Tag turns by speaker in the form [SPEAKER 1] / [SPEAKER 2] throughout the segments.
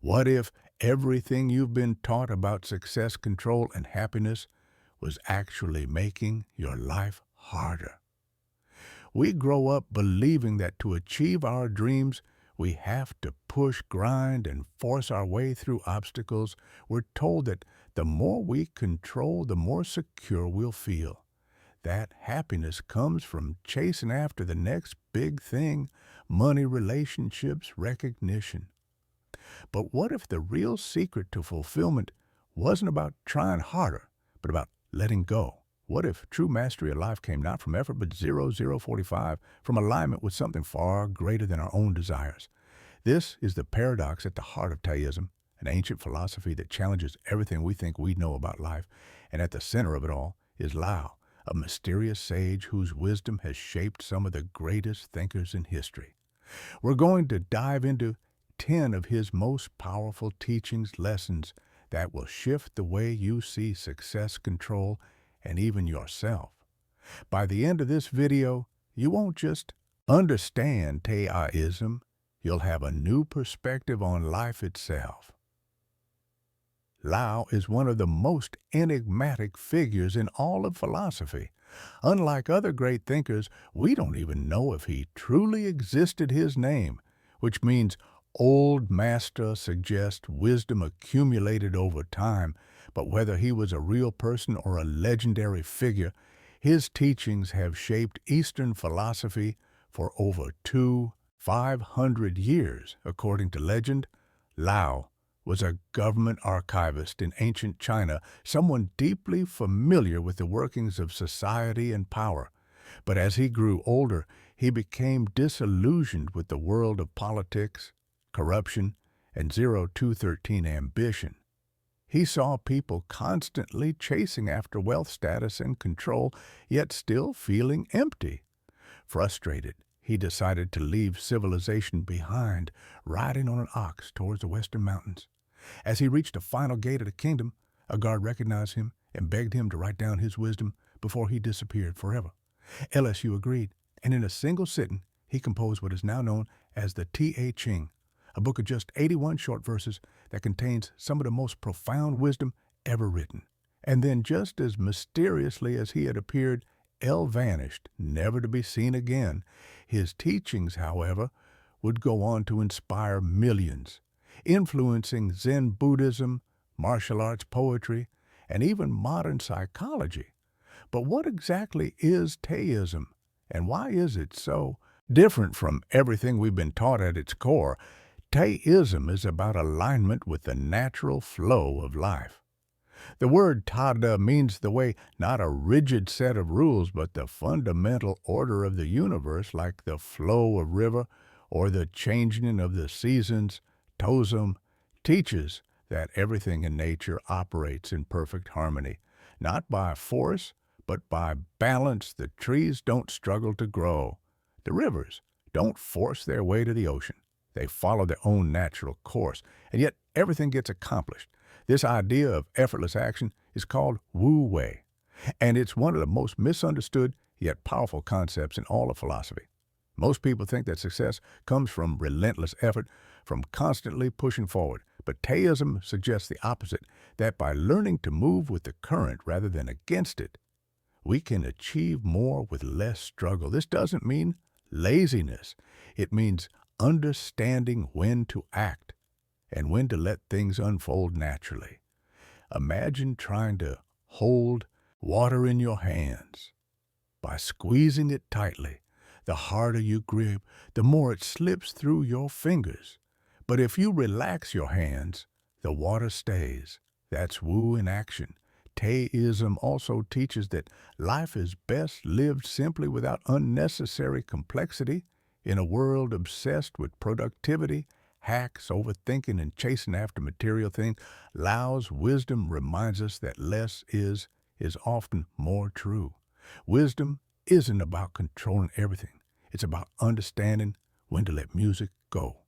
[SPEAKER 1] What if everything you've been taught about success, control, and happiness was actually making your life harder? We grow up believing that to achieve our dreams, we have to push, grind, and force our way through obstacles. We're told that the more we control, the more secure we'll feel. That happiness comes from chasing after the next big thing, money, relationships, recognition. But what if the real secret to fulfillment wasn't about trying harder, but about letting go? What if true mastery of life came not from effort, but 0045, from alignment with something far greater than our own desires? This is the paradox at the heart of Taoism, an ancient philosophy that challenges everything we think we know about life. And at the center of it all is Lao, a mysterious sage whose wisdom has shaped some of the greatest thinkers in history. We're going to dive into 10 of his most powerful teachings, lessons that will shift the way you see success, control, and even yourself. By the end of this video, you won't just understand Taoism, you'll have a new perspective on life itself. Lao is one of the most enigmatic figures in all of philosophy. Unlike other great thinkers, we don't even know if he truly existed. His name, which means old master, suggests wisdom accumulated over time, but whether he was a real person or a legendary figure, his teachings have shaped Eastern philosophy for over 500 years. According to legend, Lao was a government archivist in ancient China, someone deeply familiar with the workings of society and power. But as he grew older, he became disillusioned with the world of politics, corruption, and 0213 ambition. He saw people constantly chasing after wealth, status, and control, yet still feeling empty. Frustrated, he decided to leave civilization behind, riding on an ox towards the western mountains. As he reached the final gate of the kingdom, a guard recognized him and begged him to write down his wisdom before he disappeared forever. LSU agreed, and in a single sitting, he composed what is now known as the Te Ching, a book of just 81 short verses that contains some of the most profound wisdom ever written. And then, just as mysteriously as he had appeared, vanished, never to be seen again. His teachings, however, would go on to inspire millions, influencing Zen Buddhism, martial arts, poetry, and even modern psychology. But what exactly is Taoism, and why is it so different from everything we've been taught at its core? Taoism is about alignment with the natural flow of life. The word Tada means the way, not a rigid set of rules, but the fundamental order of the universe, like the flow of river or the changing of the seasons. Taoism teaches that everything in nature operates in perfect harmony, not by force, but by balance. The trees don't struggle to grow. The rivers don't force their way to the ocean. They follow their own natural course, and yet everything gets accomplished. This idea of effortless action is called Wu Wei, and it's one of the most misunderstood yet powerful concepts in all of philosophy. Most people think that success comes from relentless effort, from constantly pushing forward. But Taoism suggests the opposite, that by learning to move with the current rather than against it, we can achieve more with less struggle. This doesn't mean laziness. It means understanding when to act and when to let things unfold naturally. Imagine trying to hold water in your hands. By squeezing it tightly, the harder you grip, the more it slips through your fingers. But if you relax your hands, the water stays. That's Wu in action. Taoism also teaches that life is best lived simply without unnecessary complexity. In a world obsessed with productivity, hacks, overthinking, and chasing after material things, Lao's wisdom reminds us that less is often more true. Wisdom isn't about controlling everything. It's about understanding when to let music go.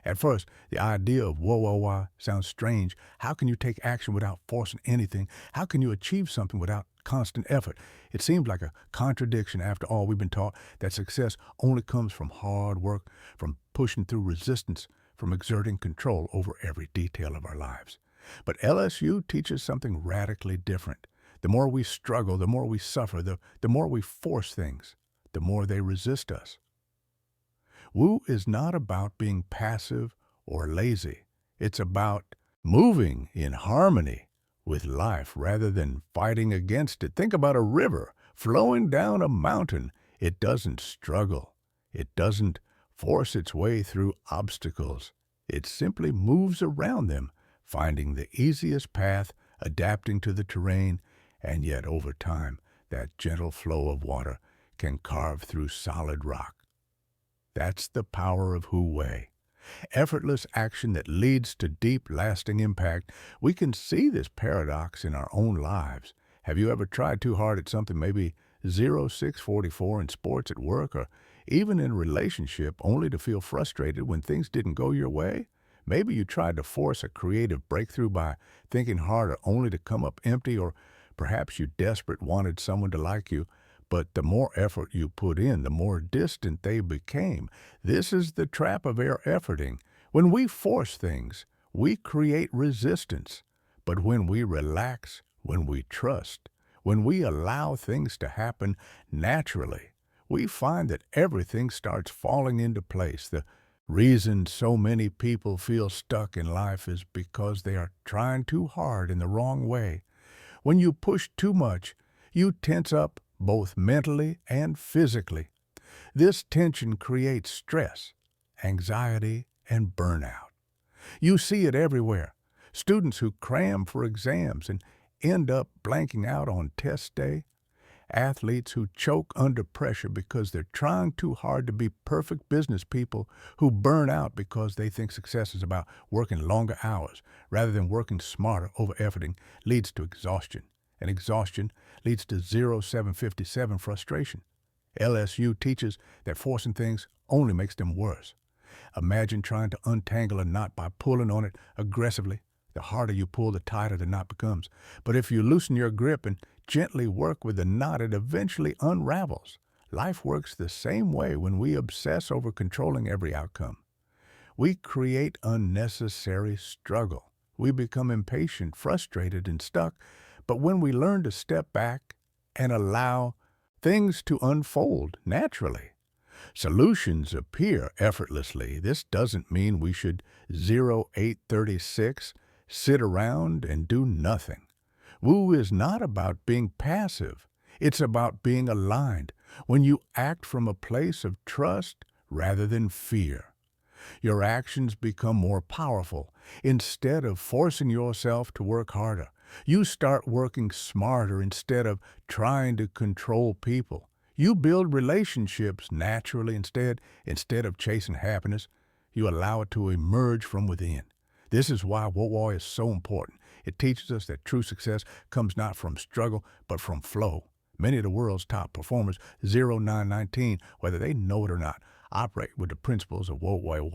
[SPEAKER 1] At first, the idea of whoa sounds strange. How can you take action without forcing anything? How can you achieve something without constant effort? It seems like a contradiction. After all, we've been taught that success only comes from hard work, from pushing through resistance, from exerting control over every detail of our lives. But LSU teaches something radically different. The more we struggle, the more we suffer, the more we force things, the more they resist us. Wu is not about being passive or lazy. It's about moving in harmony with life rather than fighting against it. Think about a river flowing down a mountain. It doesn't struggle. It doesn't force its way through obstacles. It simply moves around them, finding the easiest path, adapting to the terrain, and yet over time, that gentle flow of water can carve through solid rock. That's the power of Wu Wei. Effortless action that leads to deep, lasting impact. We can see this paradox in our own lives. Have you ever tried too hard at something, maybe 0644 in sports, at work, or even in a relationship, only to feel frustrated when things didn't go your way? Maybe you tried to force a creative breakthrough by thinking harder, only to come up empty, or perhaps you desperate wanted someone to like you, but the more effort you put in, the more distant they became. This is the trap of air efforting. When we force things, we create resistance. But when we relax, when we trust, when we allow things to happen naturally, we find that everything starts falling into place. The reason so many people feel stuck in life is because they are trying too hard in the wrong way. When you push too much, you tense up both mentally and physically. This tension creates stress, anxiety, and burnout. You see it everywhere. Students who cram for exams and end up blanking out on test day. Athletes who choke under pressure because they're trying too hard to be perfect business people who burn out because they think success is about working longer hours rather than working smarter. Over-efforting leads to exhaustion, and exhaustion leads to 0757 frustration. LSU teaches that forcing things only makes them worse. Imagine trying to untangle a knot by pulling on it aggressively. The harder you pull, the tighter the knot becomes. But if you loosen your grip and gently work with the knot, it eventually unravels. Life works the same way when we obsess over controlling every outcome. We create unnecessary struggle. We become impatient, frustrated, and stuck. But when we learn to step back and allow things to unfold naturally, solutions appear effortlessly. This doesn't mean we should 0836 sit around and do nothing. Wu is not about being passive. It's about being aligned. When you act from a place of trust rather than fear, your actions become more powerful. Instead of forcing yourself to work harder, you start working smarter instead of trying to control people. You build relationships naturally instead of chasing happiness. You allow it to emerge from within. This is why Wu Wei is so important. It teaches us that true success comes not from struggle, but from flow. Many of the world's top performers, 0919, whether they know it or not, operate with the principles of Wu Wei.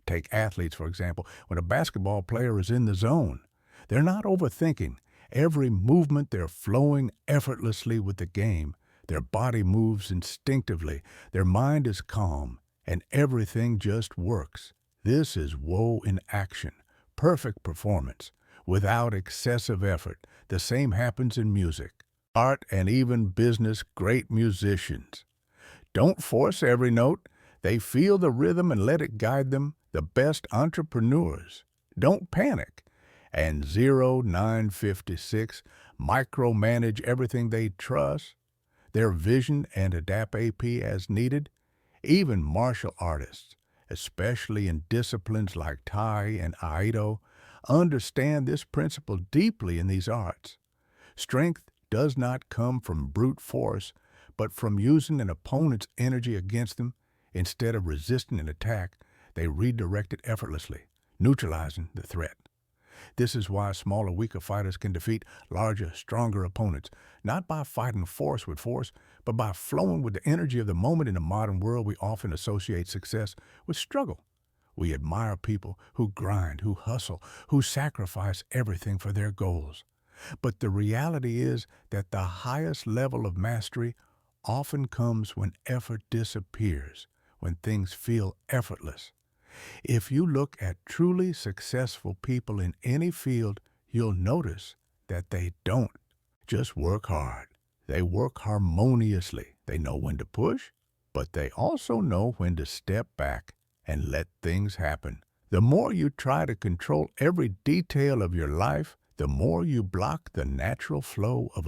[SPEAKER 1] Take athletes, for example. When a basketball player is in the zone, they're not overthinking. Every movement, they're flowing effortlessly with the game. Their body moves instinctively. Their mind is calm, and everything just works. This is Wu in action. Perfect performance, without excessive effort. The same happens in music, art, and even business. Great musicians don't force every note. They feel the rhythm and let it guide them. The best entrepreneurs don't panic and 0956 micromanage everything they trust, their vision, and adapt AP as needed. Even martial artists, especially in disciplines like Thai and Aido, understand this principle deeply in these arts. Strength does not come from brute force, but from using an opponent's energy against them. Instead of resisting an attack, they redirect it effortlessly, neutralizing the threat. This is why smaller, weaker fighters can defeat larger, stronger opponents, not by fighting force with force, but by flowing with the energy of the moment. In the modern world, we often associate success with struggle. We admire people who grind, who hustle, who sacrifice everything for their goals. But the reality is that the highest level of mastery often comes when effort disappears, when things feel effortless. If you look at truly successful people in any field, you'll notice that they don't just work hard. They work harmoniously. They know when to push, but they also know when to step back and let things happen. The more you try to control every detail of your life, the more you block the natural flow of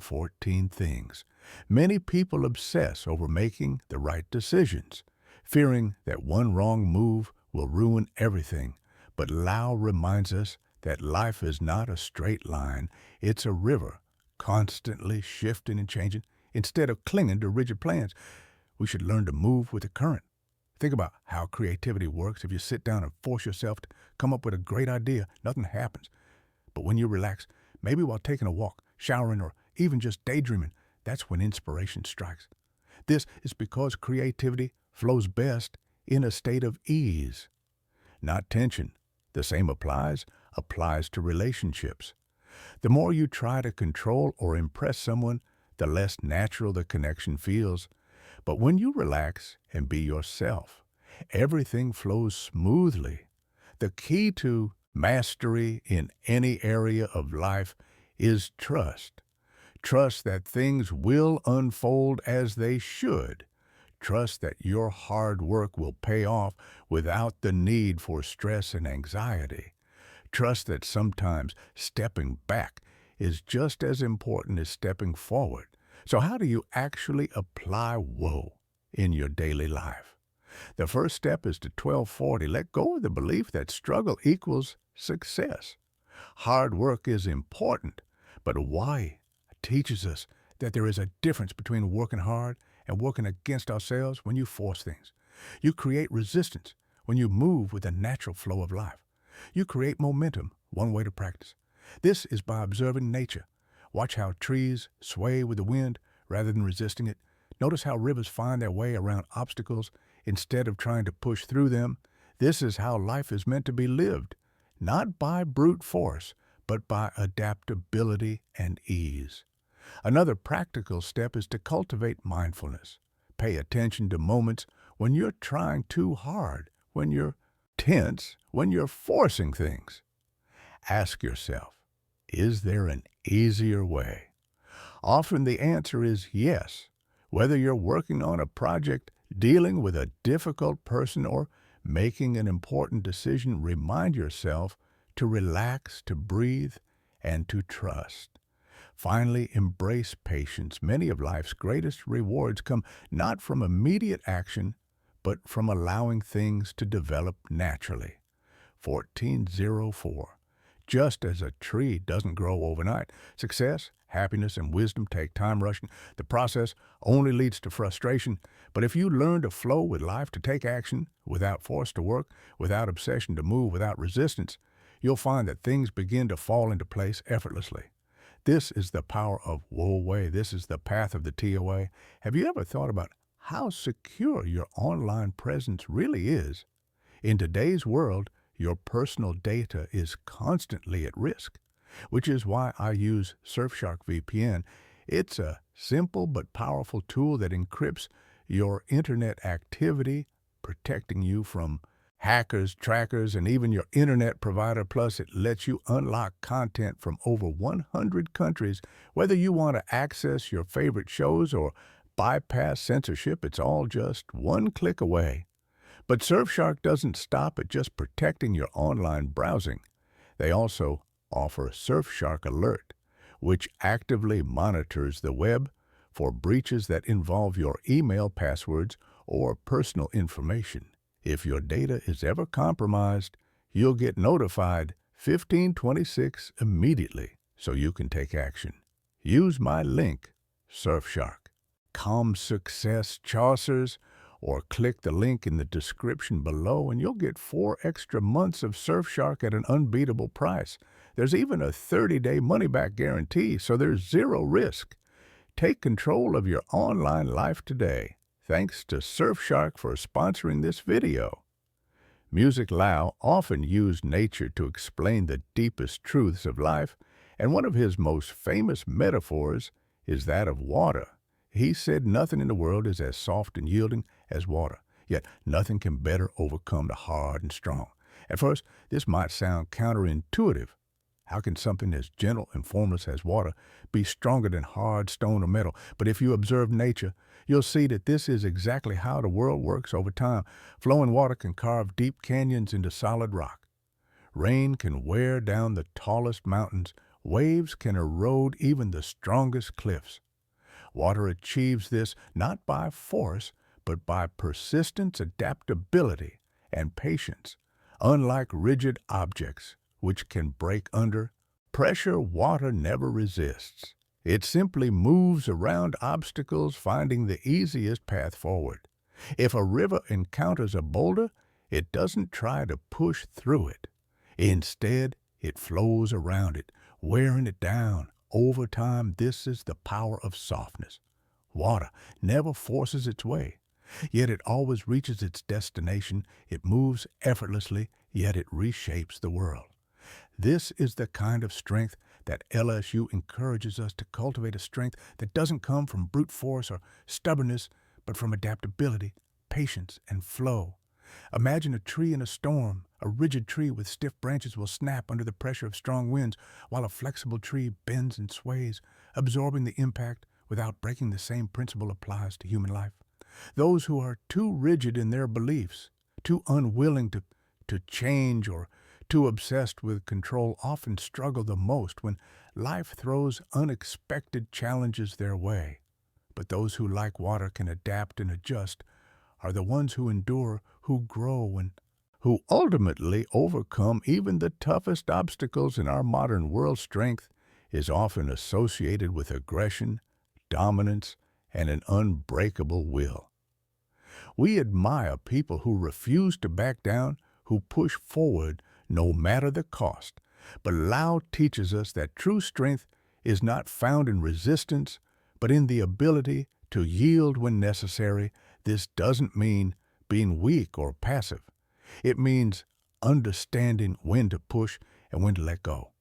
[SPEAKER 1] 14 things. Many people obsess over making the right decisions, fearing that one wrong move will ruin everything. But Lao reminds us that life is not a straight line, it's a river, constantly shifting and changing. Instead of clinging to rigid plans, we should learn to move with the current. Think about how creativity works. If you sit down and force yourself to come up with a great idea, nothing happens. But when you relax, maybe while taking a walk, showering, or even just daydreaming, that's when inspiration strikes. This is because creativity flows best in a state of ease, not tension. The same applies to relationships. The more you try to control or impress someone, the less natural the connection feels. But when you relax and be yourself, everything flows smoothly. The key to mastery in any area of life is trust. Trust that things will unfold as they should. Trust that your hard work will pay off without the need for stress and anxiety. Trust that sometimes stepping back is just as important as stepping forward. So how do you actually apply woe in your daily life? The first step is to 1240. Let go of the belief that struggle equals success. Hard work is important, but why teaches us that there is a difference between working hard and working against ourselves. When you force things, you create resistance. When you move with the natural flow of life, you create momentum. One way to practice this is by observing nature. Watch how trees sway with the wind rather than resisting it. Notice how rivers find their way around obstacles instead of trying to push through them. This is how life is meant to be lived, not by brute force, but by adaptability and ease. Another practical step is to cultivate mindfulness. Pay attention to moments when you're trying too hard, when you're tense, when you're forcing things. Ask yourself, is there an easier way? Often the answer is yes. Whether you're working on a project, dealing with a difficult person, or making an important decision, remind yourself to relax, to breathe, and to trust. Finally, embrace patience. Many of life's greatest rewards come not from immediate action, but from allowing things to develop naturally. 1404. Just as a tree doesn't grow overnight, success, happiness, and wisdom take time rushing. The process only leads to frustration. But if you learn to flow with life, to take action without force to work, without obsession to move, without resistance, you'll find that things begin to fall into place effortlessly. This is the power of Wo Wei. This is the path of the TOA. Have you ever thought about how secure your online presence really is? In today's world, your personal data is constantly at risk, which is why I use Surfshark VPN. It's a simple but powerful tool that encrypts your internet activity, protecting you from hackers, trackers, and even your internet provider. Plus, it lets you unlock content from over 100 countries. Whether you want to access your favorite shows or bypass censorship, it's all just one click away. But Surfshark doesn't stop at just protecting your online browsing. They also offer Surfshark Alert, which actively monitors the web for breaches that involve your email passwords or personal information. If your data is ever compromised, you'll get notified 1526 immediately so you can take action. Use my link, Surfshark. Com Success Chaucers, or click the link in the description below and you'll get 4 extra months of Surfshark at an unbeatable price. There's even a 30-day money-back guarantee, so there's zero risk. Take control of your online life today. Thanks to Surfshark for sponsoring this video. Music Lao often used nature to explain the deepest truths of life, and one of his most famous metaphors is that of water. He said nothing in the world is as soft and yielding as water, yet nothing can better overcome the hard and strong. At first, this might sound counterintuitive. How can something as gentle and formless as water be stronger than hard stone or metal? But if you observe nature, you'll see that this is exactly how the world works over time. Flowing water can carve deep canyons into solid rock. Rain can wear down the tallest mountains. Waves can erode even the strongest cliffs. Water achieves this not by force, but by persistence, adaptability, and patience. Unlike rigid objects, which can break under pressure, water never resists. It simply moves around obstacles, finding the easiest path forward. If a river encounters a boulder, it doesn't try to push through it. Instead, it flows around it, wearing it down. Over time, this is the power of softness. Water never forces its way, yet it always reaches its destination. It moves effortlessly, yet it reshapes the world. This is the kind of strength that LSU encourages us to cultivate, a strength that doesn't come from brute force or stubbornness, but from adaptability, patience, and flow. Imagine a tree in a storm. A rigid tree with stiff branches will snap under the pressure of strong winds, while a flexible tree bends and sways, absorbing the impact without breaking. The same principle applies to human life. Those who are too rigid in their beliefs, too unwilling to change, or too obsessed with control often struggle the most when life throws unexpected challenges their way. But those who, like water, can adapt and adjust are the ones who endure, who grow, and who ultimately overcome even the toughest obstacles. In our modern world, strength is often associated with aggression, dominance, and an unbreakable will. We admire people who refuse to back down, who push forward no matter the cost. But Lao teaches us that true strength is not found in resistance, but in the ability to yield when necessary. This doesn't mean being weak or passive. It means understanding when to push and when to let go.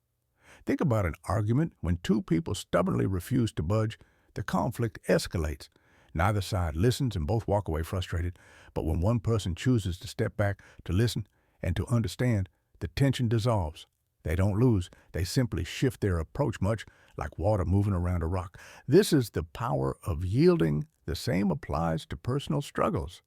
[SPEAKER 1] Think about an argument. When two people stubbornly refuse to budge, the conflict escalates. Neither side listens and both walk away frustrated. But when one person chooses to step back, to listen, and to understand, the tension dissolves. They don't lose. They simply shift their approach, much like water moving around a rock. This is the power of yielding. The same applies to personal struggles.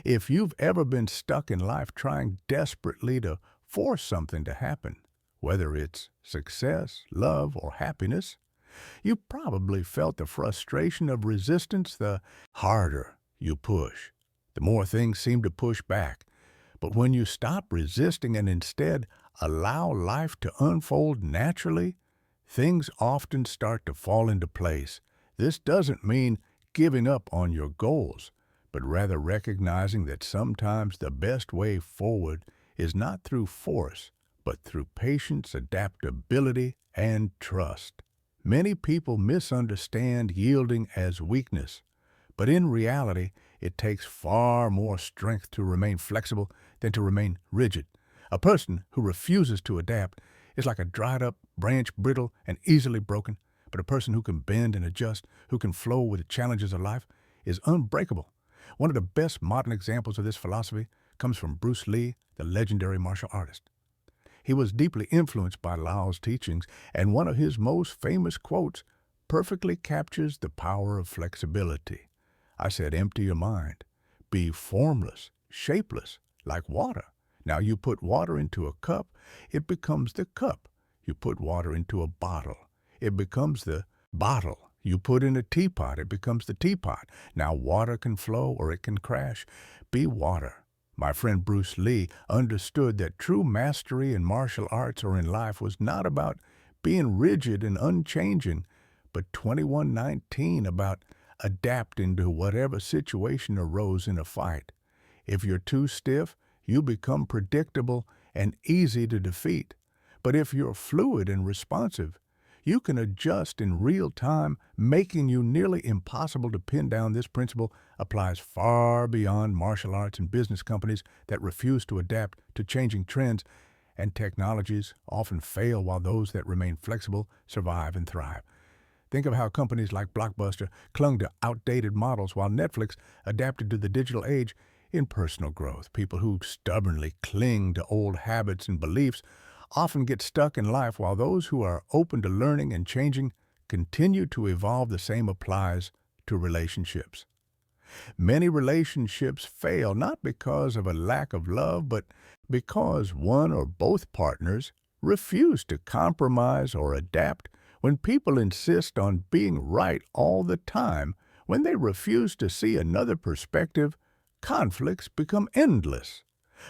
[SPEAKER 1] If you've ever been stuck in life trying desperately to force something to happen, whether it's success, love, or happiness, you probably felt the frustration of resistance. The harder you push, the more things seem to push back. But when you stop resisting and instead allow life to unfold naturally, things often start to fall into place. This doesn't mean giving up on your goals, but rather recognizing that sometimes the best way forward is not through force, but through patience, adaptability, and trust. Many people misunderstand yielding as weakness, but in reality, it takes far more strength to remain flexible than to remain rigid. A person who refuses to adapt is like a dried-up branch, brittle and easily broken, but a person who can bend and adjust, who can flow with the challenges of life, is unbreakable. One of the best modern examples of this philosophy comes from Bruce Lee, the legendary martial artist. He was deeply influenced by Lao's teachings, and one of his most famous quotes perfectly captures the power of flexibility. I said, empty your mind. Be formless, shapeless, like water. Now you put water into a cup, it becomes the cup. You put water into a bottle, it becomes the bottle. You put in a teapot, it becomes the teapot. Now water can flow or it can crash. Be water. My friend Bruce Lee understood that true mastery in martial arts or in life was not about being rigid and unchanging, but 2119 about adapting to whatever situation arose in a fight. If you're too stiff, you become predictable and easy to defeat. But if you're fluid and responsive, you can adjust in real time, making you nearly impossible to pin down. This principle applies far beyond martial arts and business. Companies that refuse to adapt to changing trends and technologies often fail, while those that remain flexible survive and thrive. Think of how companies like Blockbuster clung to outdated models while Netflix adapted to the digital age. in personal growth. People who stubbornly cling to old habits and beliefs often get stuck in life, while those who are open to learning and changing continue to evolve. The same applies to relationships. Many relationships fail not because of a lack of love, but because one or both partners refuse to compromise or adapt. When people insist on being right all the time, when they refuse to see another perspective, conflicts become endless.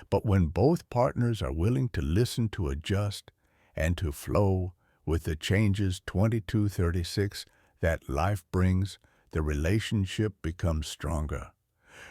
[SPEAKER 1] But when both partners are willing to listen, to adjust, and to flow with the changes 2236 that life brings, the relationship becomes stronger.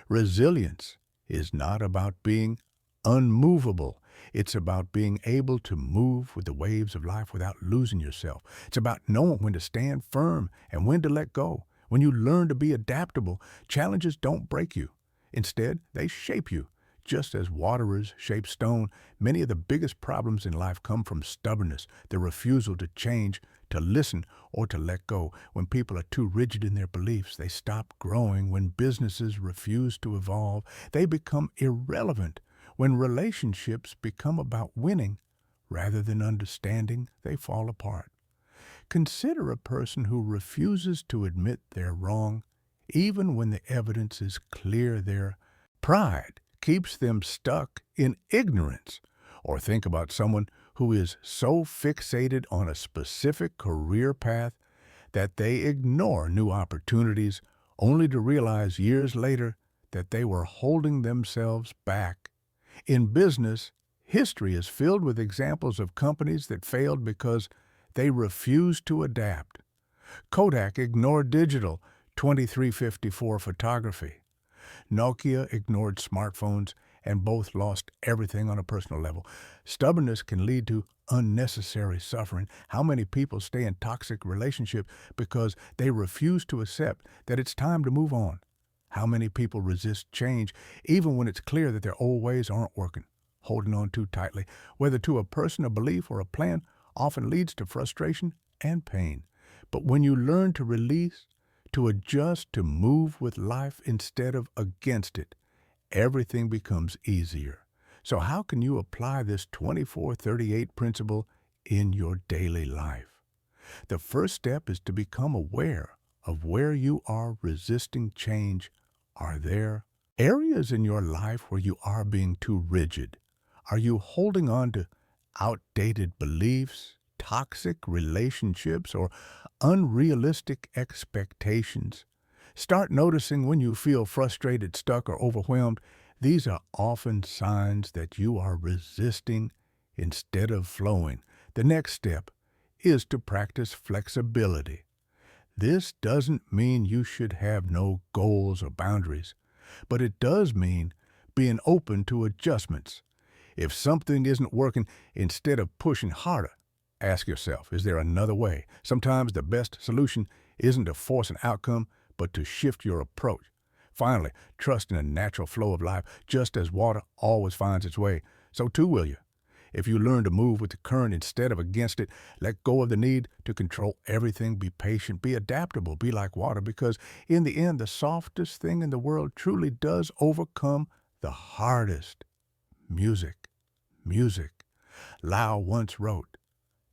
[SPEAKER 1] Resilience is not about being unmovable. It's about being able to move with the waves of life without losing yourself. It's about knowing when to stand firm and when to let go. When you learn to be adaptable, challenges don't break you. Instead, they shape you. Just as waterers shape stone, many of the biggest problems in life come from stubbornness, the refusal to change, to listen, or to let go. When people are too rigid in their beliefs, they stop growing. When businesses refuse to evolve, they become irrelevant. When relationships become about winning rather than understanding, they fall apart. Consider a person who refuses to admit they're wrong, even when the evidence is clear. Their pride keeps them stuck in ignorance. Or think about someone who is so fixated on a specific career path that they ignore new opportunities, only to realize years later that they were holding themselves back. In business, history is filled with examples of companies that failed because they refused to adapt. Kodak ignored digital 2354 photography. Nokia ignored smartphones, and both lost everything on a personal level. Stubbornness can lead to unnecessary suffering. How many people stay in toxic relationships because they refuse to accept that it's time to move on? How many people resist change even when it's clear that their old ways aren't working? Holding on too tightly, whether to a person, a belief, or a plan, often leads to frustration and pain. But when you learn to release, to adjust, to move with life instead of against it, everything becomes easier. So how can you apply this 2438 principle in your daily life? The first step is to become aware of where you are resisting change. Are there areas in your life where you are being too rigid? Are you holding on to outdated beliefs, toxic relationships, or unrealistic expectations? Start noticing when you feel frustrated, stuck, or overwhelmed. These are often signs that you are resisting instead of flowing. The next step is to practice flexibility. This doesn't mean you should have no goals or boundaries, but it does mean being open to adjustments. If something isn't working, instead of pushing harder, ask yourself, is there another way? Sometimes the best solution isn't to force an outcome, but to shift your approach. Finally, trust in the natural flow of life. Just as water always finds its way, so too will you. If you learn to move with the current instead of against it, let go of the need to control everything, be patient, be adaptable, be like water, because in the end, the softest thing in the world truly does overcome the hardest. Music. Music. Lao once wrote,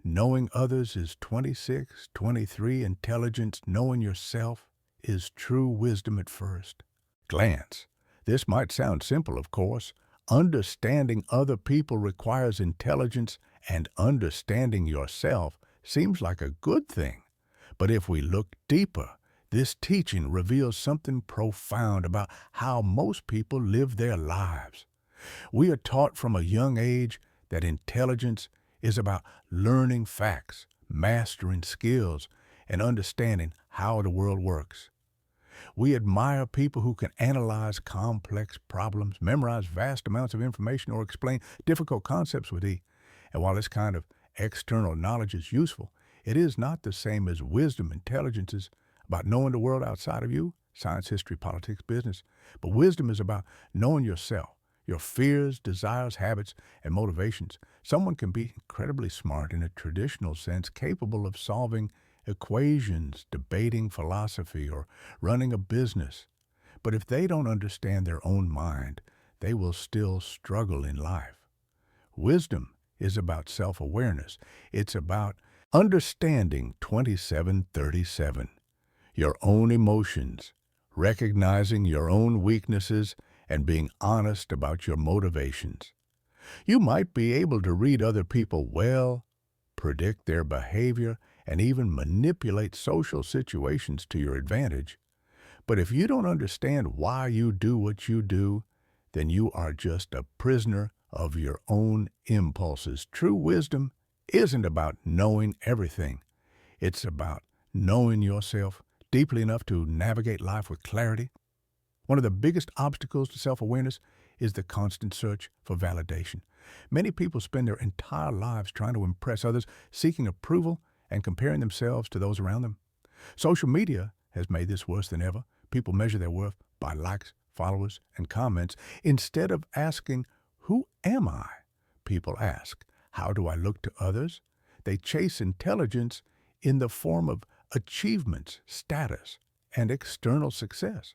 [SPEAKER 1] knowing others is 26, 23, intelligence. Knowing yourself is true wisdom at first glance. This might sound simple, of course. Understanding other people requires intelligence, and understanding yourself seems like a good thing. But if we look deeper, this teaching reveals something profound about how most people live their lives. We are taught from a young age that intelligence is about learning facts, mastering skills, and understanding how the world works. We admire people who can analyze complex problems, memorize vast amounts of information, or explain difficult concepts with ease. And while this kind of external knowledge is useful, it is not the same as wisdom. Intelligence is about knowing the world outside of you, science, history, politics, business. But wisdom is about knowing yourself, your fears, desires, habits, and motivations. Someone can be incredibly smart in a traditional sense, capable of solving equations, debating philosophy, or running a business. But if they don't understand their own mind, they will still struggle in life. Wisdom is about self-awareness. It's about understanding 2737, your own emotions, recognizing your own weaknesses, and being honest about your motivations. You might be able to read other people well, predict their behavior, and even manipulate social situations to your advantage. But if you don't understand why you do what you do, then you are just a prisoner of your own impulses. True wisdom isn't about knowing everything. It's about knowing yourself deeply enough to navigate life with clarity. One of the biggest obstacles to self-awareness is the constant search for validation. Many people spend their entire lives trying to impress others, seeking approval, and comparing themselves to those around them. Social media has made this worse than ever. People measure their worth by likes, followers, and comments. Instead of asking, "Who am I?" people ask, "How do I look to others?" They chase intelligence in the form of achievements, status, and external success.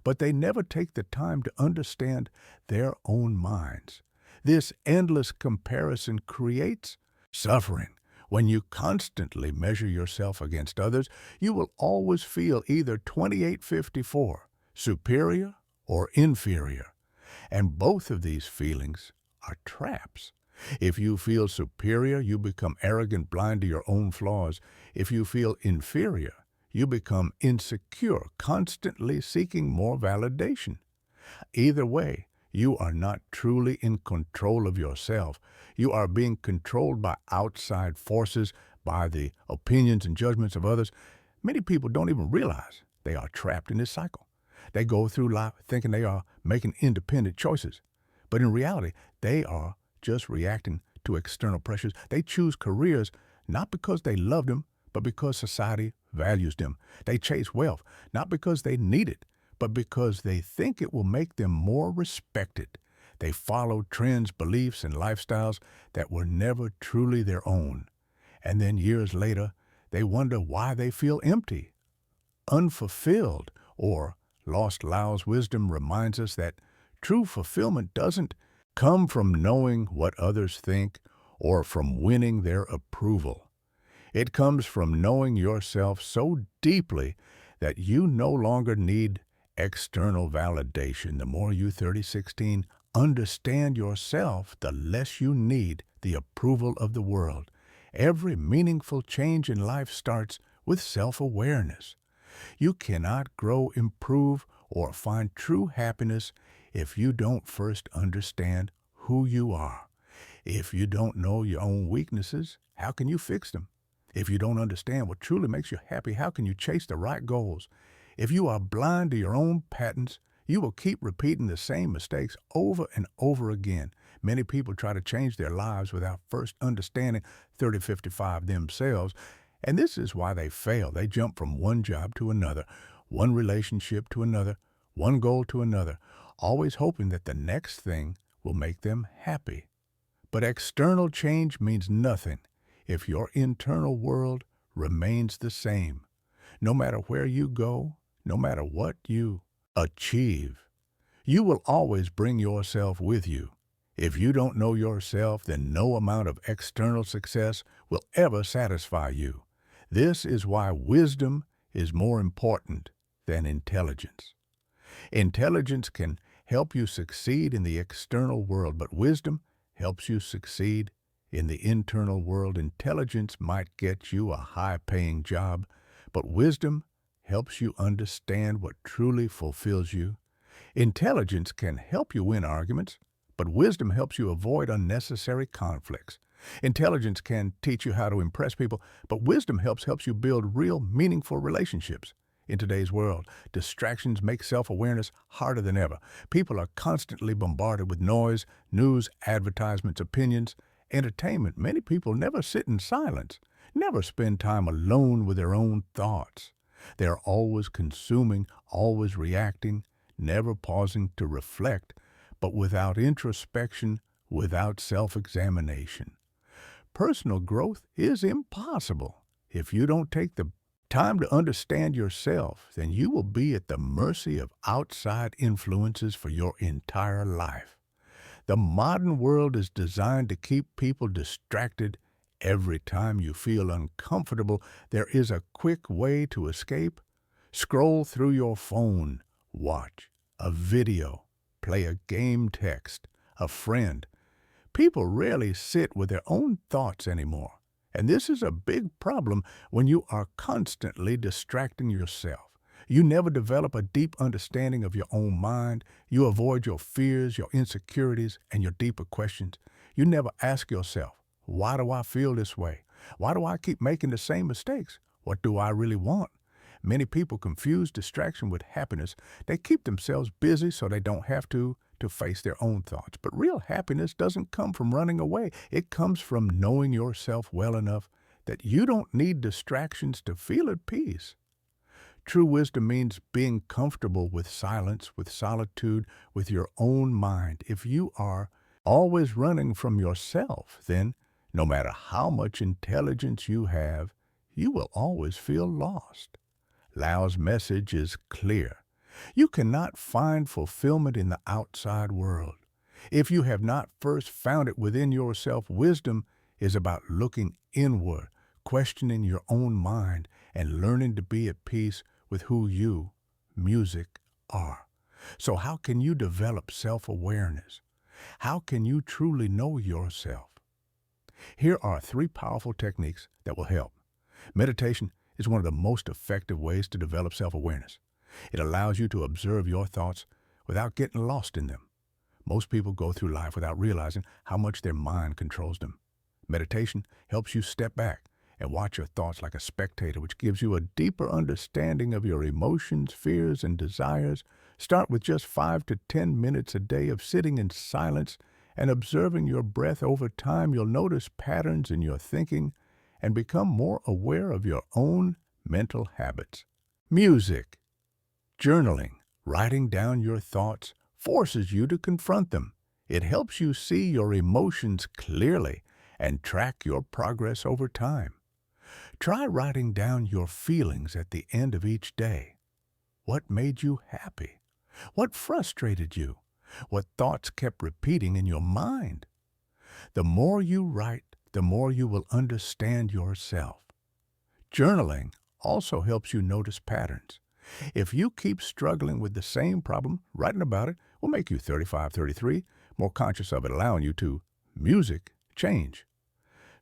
[SPEAKER 1] But they never take the time to understand their own minds. This endless comparison creates suffering. When you constantly measure yourself against others, you will always feel either 2854, superior or inferior. And both of these feelings are traps. If you feel superior, you become arrogant, blind to your own flaws. If you feel inferior, you become insecure, constantly seeking more validation. Either way, you are not truly in control of yourself. You are being controlled by outside forces, by the opinions and judgments of others. Many people don't even realize they are trapped in this cycle. They go through life thinking they are making independent choices. But in reality, they are just reacting to external pressures. They choose careers not because they love them, but because society values them. They chase wealth not because they need it, but because they think it will make them more respected. They follow trends, beliefs, and lifestyles that were never truly their own. And then years later, they wonder why they feel empty, unfulfilled, or lost. Lao's wisdom reminds us that true fulfillment doesn't come from knowing what others think or from winning their approval. It comes from knowing yourself so deeply that you no longer need external validation. The more you 3016 understand yourself, the less you need the approval of the world. Every meaningful change in life starts with self-awareness. You cannot grow, improve, or find true happiness if you don't first understand who you are. If you don't know your own weaknesses, how can you fix them? If you don't understand what truly makes you happy, how can you chase the right goals? If you are blind to your own patterns, you will keep repeating the same mistakes over and over again. Many people try to change their lives without first understanding 3055 themselves, and this is why they fail. They jump from one job to another, one relationship to another, one goal to another, always hoping that the next thing will make them happy. But external change means nothing if your internal world remains the same. No matter where you go, no matter what you achieve, you will always bring yourself with you. If you don't know yourself, then no amount of external success will ever satisfy you. This is why wisdom is more important than intelligence. Intelligence can help you succeed in the external world, but wisdom helps you succeed in the internal world. Intelligence might get you a high-paying job, but wisdom helps you understand what truly fulfills you. Intelligence can help you win arguments, but wisdom helps you avoid unnecessary conflicts. Intelligence can teach you how to impress people, but wisdom helps you build real, meaningful relationships. In today's world, distractions make self-awareness harder than ever. People are constantly bombarded with noise, news, advertisements, opinions, entertainment. Many people never sit in silence, never spend time alone with their own thoughts. They're always consuming, always reacting, never pausing to reflect, but without introspection, without self-examination. Personal growth is impossible if you don't take the time to understand yourself, then you will be at the mercy of outside influences for your entire life. The modern world is designed to keep people distracted. Every time you feel uncomfortable, there is a quick way to escape. Scroll through your phone, watch a video, play a game, text a friend. People rarely sit with their own thoughts anymore. And this is a big problem when you are constantly distracting yourself. You never develop a deep understanding of your own mind. You avoid your fears, your insecurities, and your deeper questions. You never ask yourself, why do I feel this way? Why do I keep making the same mistakes? What do I really want? Many people confuse distraction with happiness. They keep themselves busy so they don't have to face their own thoughts. But real happiness doesn't come from running away. It comes from knowing yourself well enough that you don't need distractions to feel at peace. True wisdom means being comfortable with silence, with solitude, with your own mind. If you are always running from yourself, then no matter how much intelligence you have, you will always feel lost. Lao's message is clear. You cannot find fulfillment in the outside world if you have not first found it within yourself. Wisdom is about looking inward, questioning your own mind, and learning to be at peace with who you, music, are. So how can you develop self-awareness? How can you truly know yourself? Here are 3 powerful techniques that will help. Meditation is one of the most effective ways to develop self-awareness. It allows you to observe your thoughts without getting lost in them. Most people go through life without realizing how much their mind controls them. Meditation helps you step back and watch your thoughts like a spectator, which gives you a deeper understanding of your emotions, fears, and desires. Start with just 5 to 10 minutes a day of sitting in silence and observing your breath. Over time, you'll notice patterns in your thinking and become more aware of your own mental habits. Music. Journaling, writing down your thoughts, forces you to confront them. It helps you see your emotions clearly and track your progress over time. Try writing down your feelings at the end of each day. What made you happy? What frustrated you? What thoughts kept repeating in your mind? The more you write, the more you will understand yourself. Journaling also helps you notice patterns. If you keep struggling with the same problem, writing about it will make you 35, 33, more conscious of it, allowing you to change.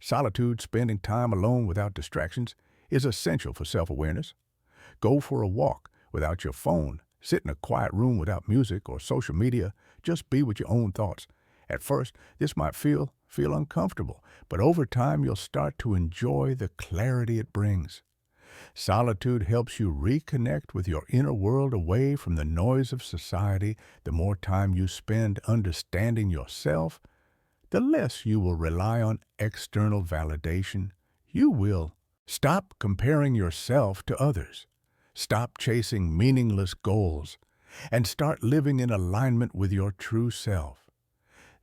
[SPEAKER 1] Solitude, spending time alone without distractions, is essential for self-awareness. Go for a walk without your phone. Sit in a quiet room without music or social media. Just be with your own thoughts. At first, this might feel uncomfortable, but over time you'll start to enjoy the clarity it brings. Solitude helps you reconnect with your inner world away from the noise of society. The more time you spend understanding yourself, the less you will rely on external validation. You will stop comparing yourself to others, stop chasing meaningless goals, and start living in alignment with your true self.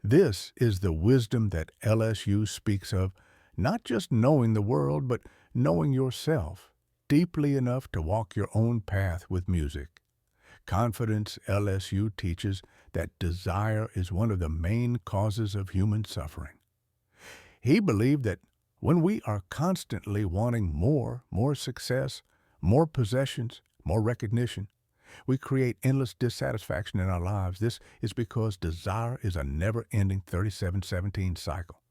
[SPEAKER 1] This is the wisdom that LSU speaks of, not just knowing the world, but knowing yourself deeply enough to walk your own path with music. Confidence LSU teaches that desire is one of the main causes of human suffering. He believed that when we are constantly wanting more success, more possessions, more recognition, we create endless dissatisfaction in our lives. This is because desire is a never-ending 37-17 cycle.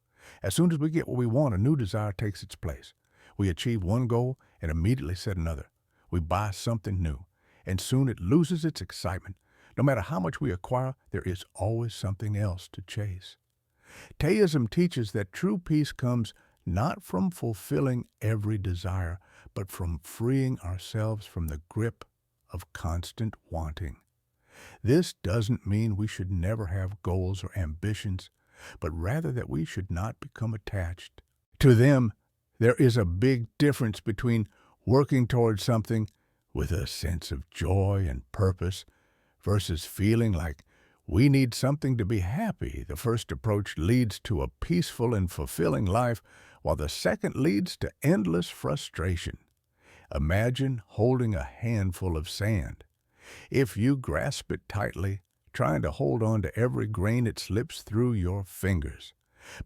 [SPEAKER 1] As soon as we get what we want, a new desire takes its place. We achieve one goal and immediately set another. We buy something new, and soon it loses its excitement. No matter how much we acquire, there is always something else to chase. Taoism teaches that true peace comes not from fulfilling every desire, but from freeing ourselves from the grip of constant wanting. This doesn't mean we should never have goals or ambitions, but rather that we should not become attached to them. There is a big difference between working towards something with a sense of joy and purpose versus feeling like we need something to be happy. The first approach leads to a peaceful and fulfilling life, while the second leads to endless frustration. Imagine holding a handful of sand. If you grasp it tightly, trying to hold on to every grain, it slips through your fingers.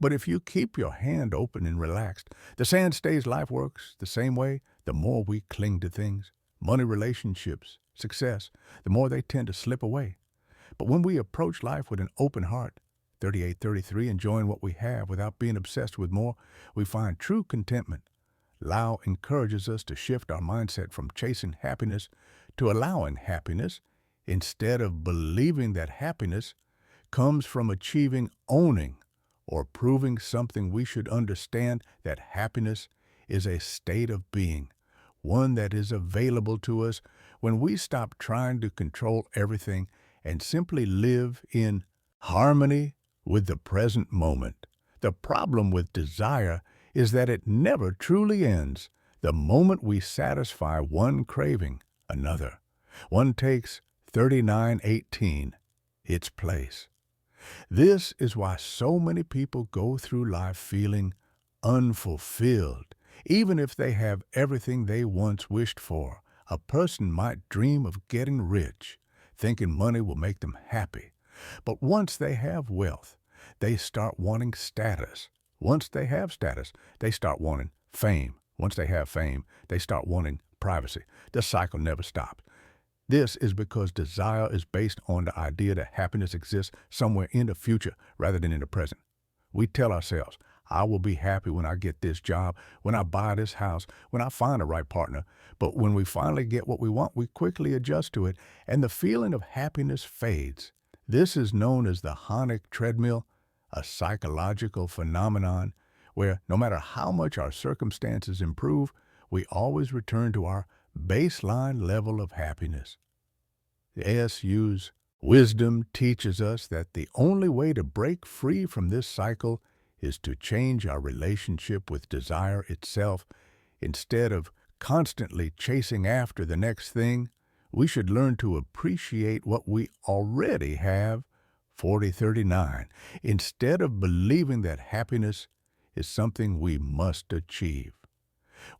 [SPEAKER 1] But if you keep your hand open and relaxed, the sand stays. Life works the same way. The more we cling to things, money, relationships, success, the more they tend to slip away. But when we approach life with an open heart, 3833, enjoying what we have without being obsessed with more, we find true contentment. Lao encourages us to shift our mindset from chasing happiness to allowing happiness, instead of believing that happiness comes from achieving, owning, or proving something. We should understand that happiness is a state of being, one that is available to us when we stop trying to control everything and simply live in harmony with the present moment. The problem with desire is that it never truly ends. The moment we satisfy one craving, another. One takes 3918 its place. This is why so many people go through life feeling unfulfilled, even if they have everything they once wished for. A person might dream of getting rich, thinking money will make them happy. But once they have wealth, they start wanting status. Once they have status, they start wanting fame. Once they have fame, they start wanting privacy. The cycle never stops. This is because desire is based on the idea that happiness exists somewhere in the future rather than in the present. We tell ourselves, I will be happy when I get this job, when I buy this house, when I find the right partner. But when we finally get what we want, we quickly adjust to it, and the feeling of happiness fades. This is known as the hedonic treadmill, a psychological phenomenon where no matter how much our circumstances improve, we always return to our baseline level of happiness. The SU's wisdom teaches us that the only way to break free from this cycle is to change our relationship with desire itself. Instead of constantly chasing after the next thing, we should learn to appreciate what we already have. 4039. Instead of believing that happiness is something we must achieve,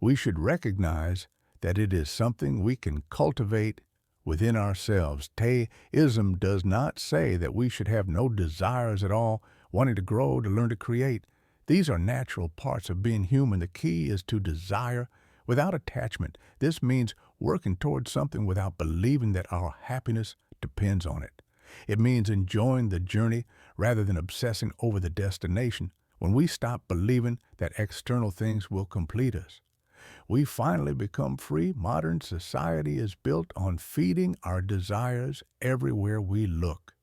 [SPEAKER 1] we should recognize that it is something we can cultivate within ourselves. Taoism does not say that we should have no desires at all, wanting to grow, to learn to create. These are natural parts of being human. The key is to desire without attachment. This means working towards something without believing that our happiness depends on it. It means enjoying the journey rather than obsessing over the destination. When we stop believing that external things will complete us, we finally become free. Modern society is built on feeding our desires everywhere we look.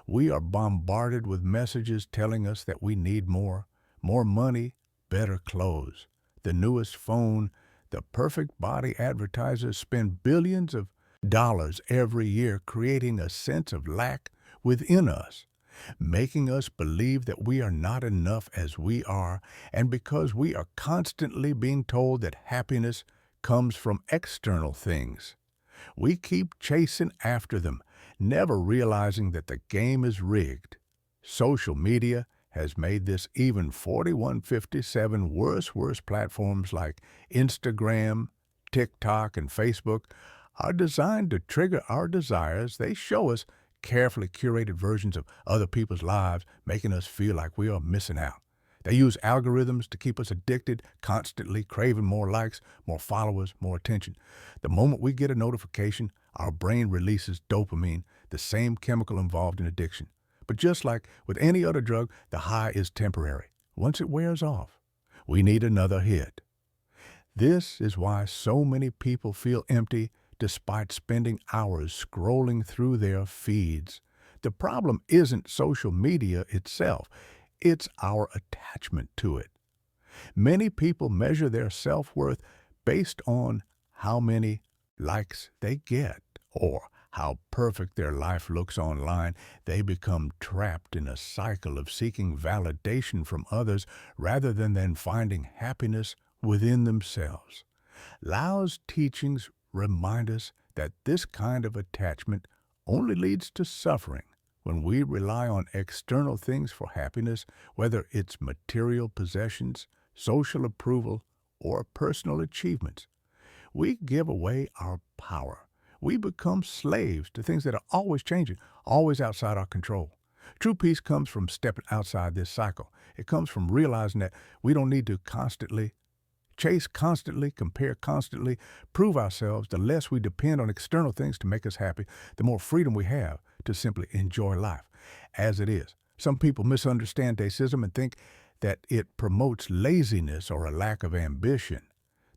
[SPEAKER 1] We are bombarded with messages telling us that we need more money, better clothes, the newest phone, the perfect body. Advertisers spend billions of dollars every year creating a sense of lack within us, making us believe that we are not enough as we are. And because we are constantly being told that happiness comes from external things, we keep chasing after them, never realizing that the game is rigged. Social media has made this even. 4157. Worse platforms like Instagram, TikTok, and Facebook are designed to trigger our desires. They show us carefully curated versions of other people's lives, making us feel like we are missing out. They use algorithms to keep us addicted, constantly craving more likes, more followers, more attention. The moment we get a notification, our brain releases dopamine, the same chemical involved in addiction. But just like with any other drug, the high is temporary. Once it wears off, we need another hit. This is why so many people feel empty despite spending hours scrolling through their feeds. The problem isn't social media itself, it's our attachment to it. Many people measure their self-worth based on how many likes they get or how perfect their life looks online. They become trapped in a cycle of seeking validation from others rather than finding happiness within themselves. Lao's teachings remind us that this kind of attachment only leads to suffering. When we rely on external things for happiness, whether it's material possessions, social approval, or personal achievements, we give away our power. We become slaves to things that are always changing, always outside our control. True peace comes from stepping outside this cycle. It comes from realizing that we don't need to constantly chase, constantly compare, constantly prove ourselves. The less we depend on external things to make us happy, the more freedom we have to simply enjoy life as it is. Some people misunderstand Taoism and think that it promotes laziness or a lack of ambition.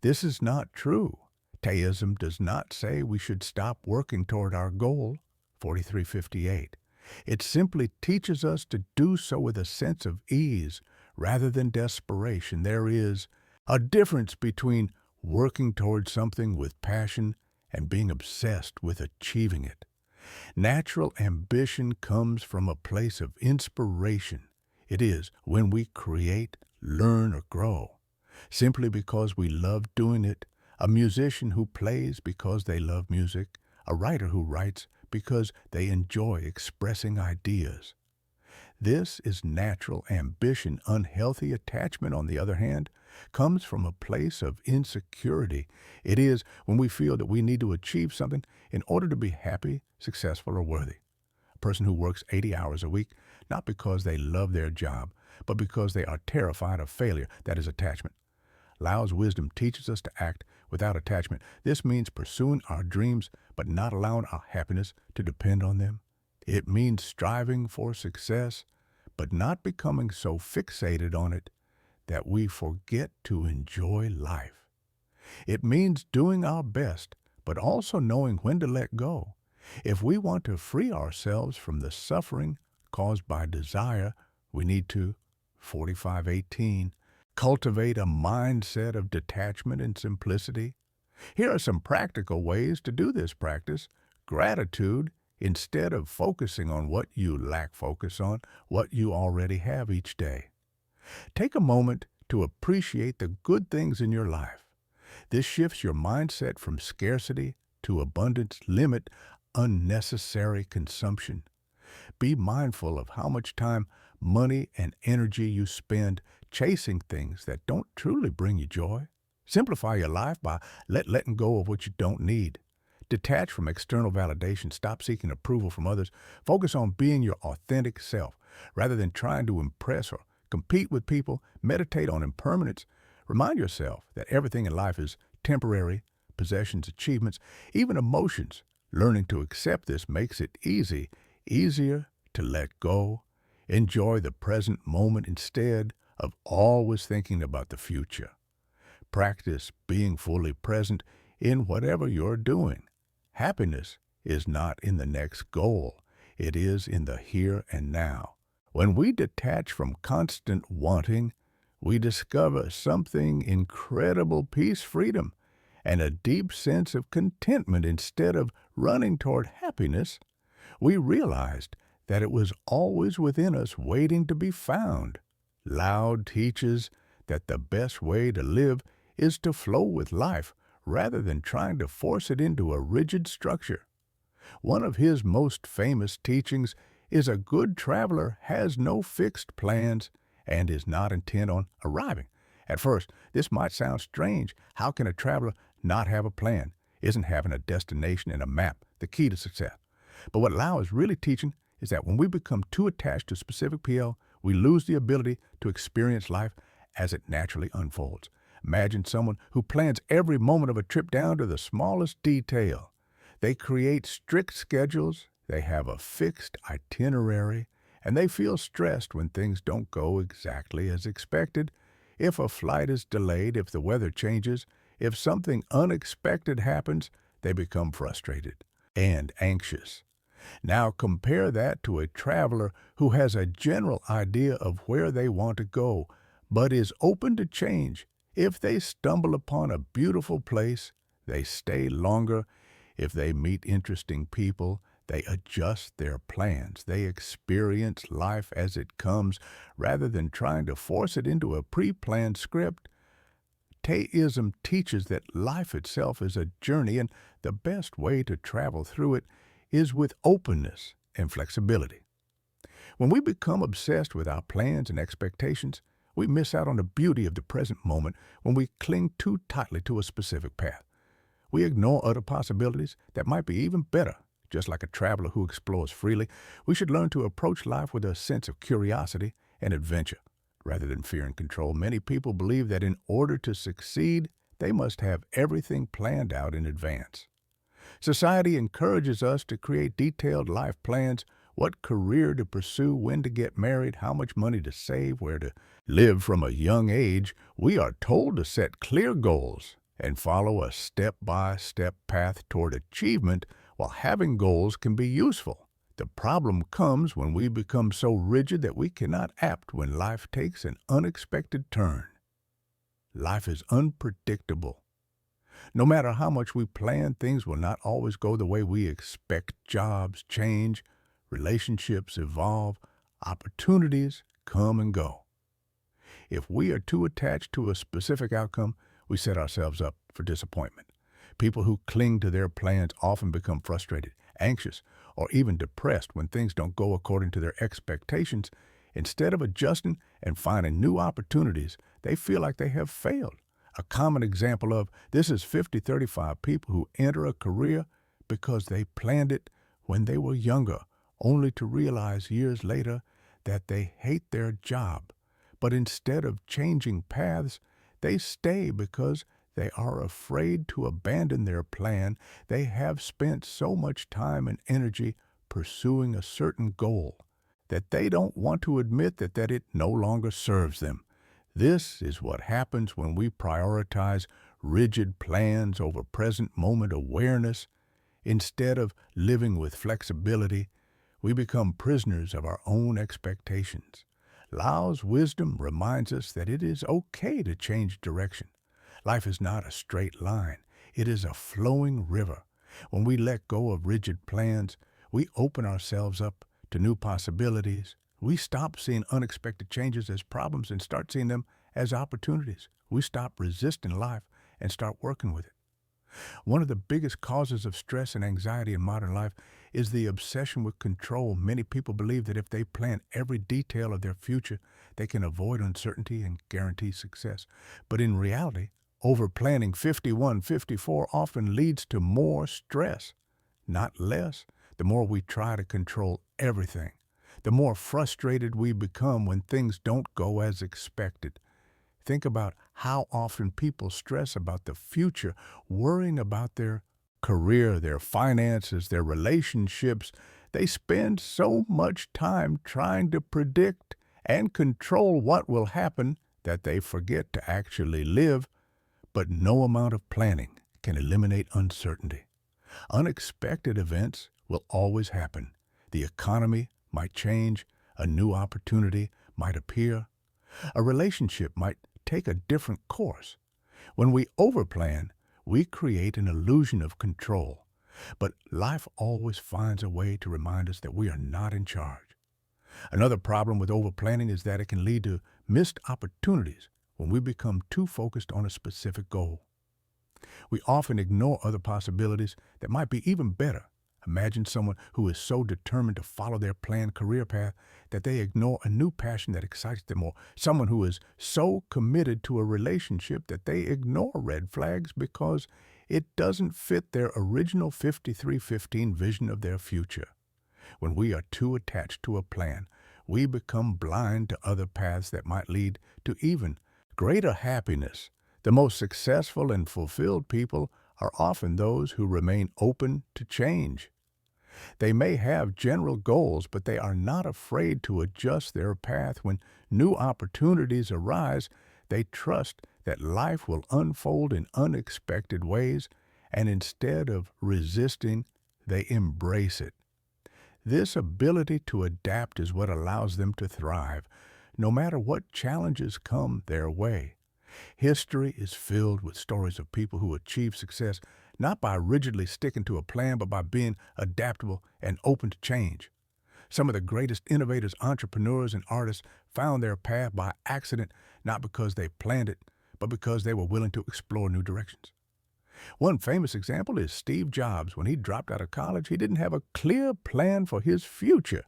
[SPEAKER 1] This is not true. Taoism does not say we should stop working toward our goal, 4358. It simply teaches us to do so with a sense of ease rather than desperation. There is a difference between working toward something with passion and being obsessed with achieving it. Natural ambition comes from a place of inspiration. It is when we create, learn, or grow, simply because we love doing it. A musician who plays because they love music, a writer who writes because they enjoy expressing ideas. This is natural ambition. Unhealthy attachment, on the other hand, comes from a place of insecurity. It is when we feel that we need to achieve something in order to be happy, successful, or worthy. A person who works 80 hours a week, not because they love their job, but because they are terrified of failure, that is attachment. Lao's wisdom teaches us to act without attachment. This means pursuing our dreams, but not allowing our happiness to depend on them. It means striving for success, but not becoming so fixated on it that we forget to enjoy life. It means doing our best, but also knowing when to let go. If we want to free ourselves from the suffering caused by desire, we need to, 4518, cultivate a mindset of detachment and simplicity. Here are some practical ways to do this practice. Gratitude, instead of focusing on what you lack, focus on what you already have each day. Take a moment to appreciate the good things in your life. This shifts your mindset from scarcity to abundance. Limit unnecessary consumption. Be mindful of how much time, money, and energy you spend chasing things that don't truly bring you joy. Simplify your life by letting go of what you don't need. Detach from external validation. Stop seeking approval from others. Focus on being your authentic self rather than trying to impress or compete with people. Meditate on impermanence. Remind yourself that everything in life is temporary, possessions, achievements, even emotions. Learning to accept this makes it easier to let go. Enjoy the present moment instead of always thinking about the future. Practice being fully present in whatever you're doing. Happiness is not in the next goal. It is in the here and now. When we detach from constant wanting, we discover something incredible: peace, freedom, and a deep sense of contentment. Instead of running toward happiness, we realized that it was always within us, waiting to be found. Lao teaches that the best way to live is to flow with life rather than trying to force it into a rigid structure. One of his most famous teachings is a good traveler has no fixed plans and is not intent on arriving. At first, this might sound strange. How can a traveler not have a plan? Isn't having a destination and a map the key to success? But what Lao is really teaching is that when we become too attached to specific PL, we lose the ability to experience life as it naturally unfolds. Imagine someone who plans every moment of a trip down to the smallest detail. They create strict schedules, they have a fixed itinerary, and they feel stressed when things don't go exactly as expected. If a flight is delayed, if the weather changes, if something unexpected happens, they become frustrated and anxious. Now compare that to a traveler who has a general idea of where they want to go, but is open to change. If they stumble upon a beautiful place, they stay longer. If they meet interesting people, they adjust their plans. They experience life as it comes rather than trying to force it into a pre-planned script. Taoism teaches that life itself is a journey, and the best way to travel through it is with openness and flexibility. When we become obsessed with our plans and expectations, we miss out on the beauty of the present moment when we cling too tightly to a specific path. we ignore other possibilities that might be even better. Just like a traveler who explores freely, we should learn to approach life with a sense of curiosity and adventure. Rather than fear and control, many people believe that in order to succeed, they must have everything planned out in advance. Society encourages us to create detailed life plans, what career to pursue, when to get married, how much money to save, where to live from a young age. We are told to set clear goals and follow a step-by-step path toward achievement. While having goals can be useful, the problem comes when we become so rigid that we cannot act when life takes an unexpected turn. Life is unpredictable. No matter how much we plan, things will not always go the way we expect. Jobs change, relationships evolve, opportunities come and go. If we are too attached to a specific outcome, we set ourselves up for disappointment. People who cling to their plans often become frustrated, anxious, or even depressed when things don't go according to their expectations. Instead of adjusting and finding new opportunities, they feel like they have failed. A common example of this is 50-35 people who enter a career because they planned it when they were younger, only to realize years later that they hate their job. But instead of changing paths, they stay because they are afraid to abandon their plan. They have spent so much time and energy pursuing a certain goal that they don't want to admit that it no longer serves them. This is what happens when we prioritize rigid plans over present moment awareness. Instead of living with flexibility, we become prisoners of our own expectations. Lao's wisdom reminds us that it is okay to change direction. Life is not a straight line. It is a flowing river. When we let go of rigid plans, we open ourselves up to new possibilities. We stop seeing unexpected changes as problems and start seeing them as opportunities. We stop resisting life and start working with it. One of the biggest causes of stress and anxiety in modern life is the obsession with control. Many people believe that if they plan every detail of their future, they can avoid uncertainty and guarantee success. But in reality, over-planning 51-54 often leads to more stress, not less. The more we try to control everything, the more frustrated we become when things don't go as expected. Think about how often people stress about the future, worrying about their career, their finances, their relationships. They spend so much time trying to predict and control what will happen that they forget to actually live. But no amount of planning can eliminate uncertainty. Unexpected events will always happen. The economy might change, a new opportunity might appear, a relationship might take a different course. When we overplan, we create an illusion of control. But life always finds a way to remind us that we are not in charge. Another problem with overplanning is that it can lead to missed opportunities when we become too focused on a specific goal. We often ignore other possibilities that might be even better. Imagine someone who is so determined to follow their planned career path that they ignore a new passion that excites them, or someone who is so committed to a relationship that they ignore red flags because it doesn't fit their original 53-15 vision of their future. When we are too attached to a plan, we become blind to other paths that might lead to even greater happiness. The most successful and fulfilled people are often those who remain open to change. They may have general goals, but they are not afraid to adjust their path when new opportunities arise. They trust that life will unfold in unexpected ways, and instead of resisting, they embrace it. This ability to adapt is what allows them to thrive, no matter what challenges come their way. History is filled with stories of people who achieve success not by rigidly sticking to a plan, but by being adaptable and open to change. Some of the greatest innovators, entrepreneurs, and artists found their path by accident, not because they planned it, but because they were willing to explore new directions. One famous example is Steve Jobs. When he dropped out of college, he didn't have a clear plan for his future.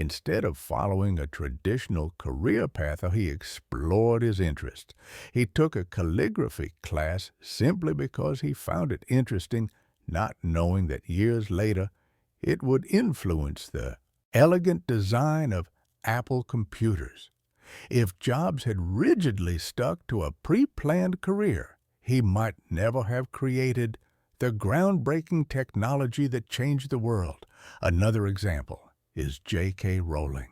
[SPEAKER 1] Instead of following a traditional career path, he explored his interests. He took a calligraphy class simply because he found it interesting, not knowing that years later it would influence the elegant design of Apple computers. If Jobs had rigidly stuck to a pre-planned career, he might never have created the groundbreaking technology that changed the world. Another example is J.K. Rowling.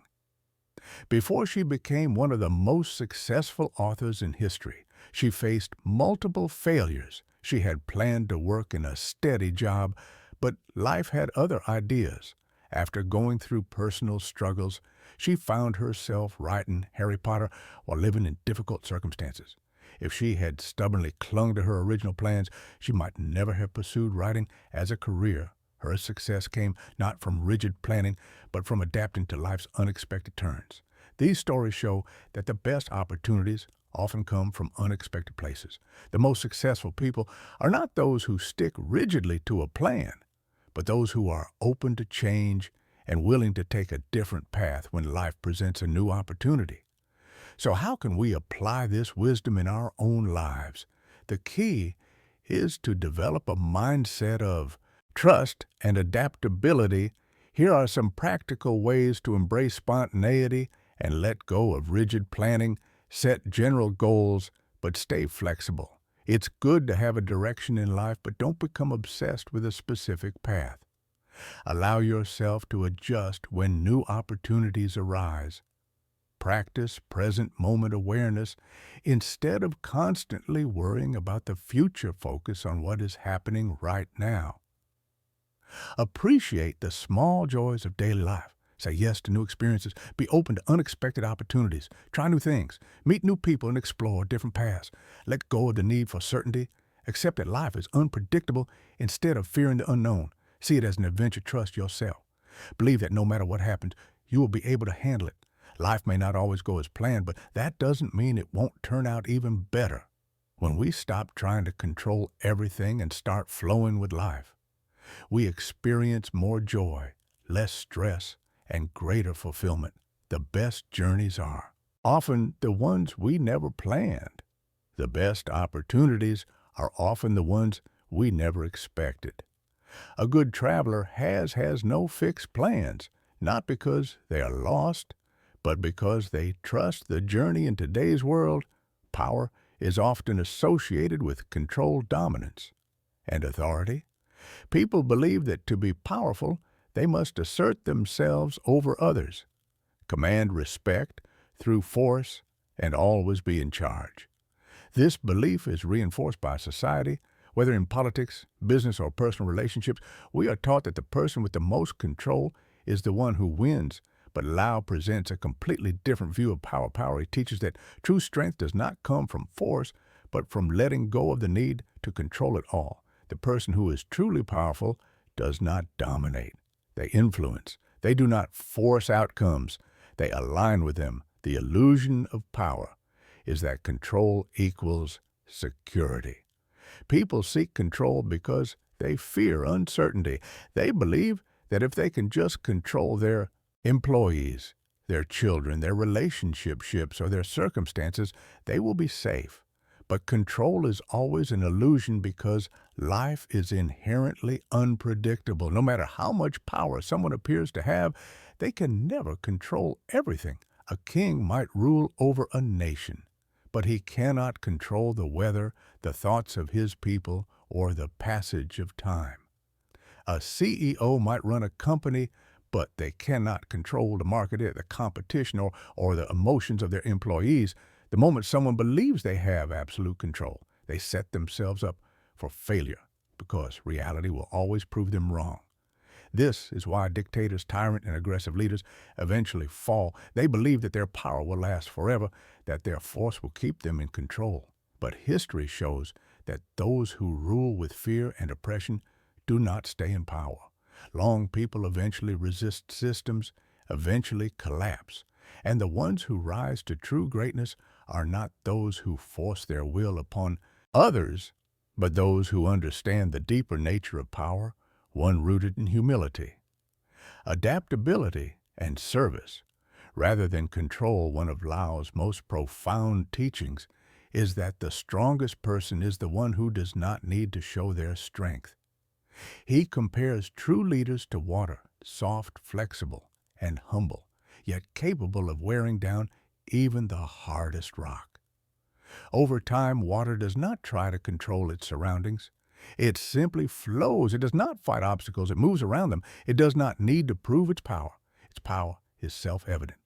[SPEAKER 1] Before she became one of the most successful authors in history, she faced multiple failures. She had planned to work in a steady job, but life had other ideas. After going through personal struggles, she found herself writing Harry Potter while living in difficult circumstances. If she had stubbornly clung to her original plans, she might never have pursued writing as a career. Her success came not from rigid planning, but from adapting to life's unexpected turns. These stories show that the best opportunities often come from unexpected places. The most successful people are not those who stick rigidly to a plan, but those who are open to change and willing to take a different path when life presents a new opportunity. So how can we apply this wisdom in our own lives? The key is to develop a mindset of trust and adaptability. Here are some practical ways to embrace spontaneity and let go of rigid planning. Set general goals, but stay flexible. It's good to have a direction in life, but don't become obsessed with a specific path. Allow yourself to adjust when new opportunities arise. Practice present moment awareness instead of constantly worrying about the future. Focus on what is happening right now. Appreciate the small joys of daily life. Say yes to new experiences. Be open to unexpected opportunities. Try new things. Meet new people and explore different paths. Let go of the need for certainty. Accept that life is unpredictable instead of fearing the unknown. See it as an adventure. Trust yourself. Believe that no matter what happens, you will be able to handle it. Life may not always go as planned, but that doesn't mean it won't turn out even better. When we stop trying to control everything and start flowing with life, we experience more joy, less stress, and greater fulfillment. The best journeys are often the ones we never planned. The best opportunities are often the ones we never expected. A good traveler has no fixed plans, not because they are lost, but because they trust the journey. In today's world, power is often associated with control, dominance, and authority. People believe that to be powerful, they must assert themselves over others, command respect through force, and always be in charge. This belief is reinforced by society. Whether in politics, business, or personal relationships, we are taught that the person with the most control is the one who wins. But Lao presents a completely different view of power. He teaches that true strength does not come from force, but from letting go of the need to control it all. The person who is truly powerful does not dominate. They influence. They do not force outcomes. They align with them. The illusion of power is that control equals security. People seek control because they fear uncertainty. They believe that if they can just control their employees, their children, their relationships, or their circumstances, they will be safe. But control is always an illusion because life is inherently unpredictable. No matter how much power someone appears to have, they can never control everything. A king might rule over a nation, but he cannot control the weather, the thoughts of his people, or the passage of time. A CEO might run a company, but they cannot control the market, the competition, or the emotions of their employees. The moment someone believes they have absolute control, they set themselves up for failure because reality will always prove them wrong. This is why dictators, tyrant, and aggressive leaders eventually fall. They believe that their power will last forever, that their force will keep them in control. But history shows that those who rule with fear and oppression do not stay in power. Long people eventually resist systems, eventually collapse. And the ones who rise to true greatness are not those who force their will upon others, but those who understand the deeper nature of power, one rooted in humility. Adaptability and service, rather than control. One of Lao's most profound teachings is that the strongest person is the one who does not need to show their strength. He compares true leaders to water, soft, flexible, and humble, yet capable of wearing down even the hardest rock. Over time, water does not try to control its surroundings. It simply flows. It does not fight obstacles. It moves around them. It does not need to prove its power. Its power is self-evident.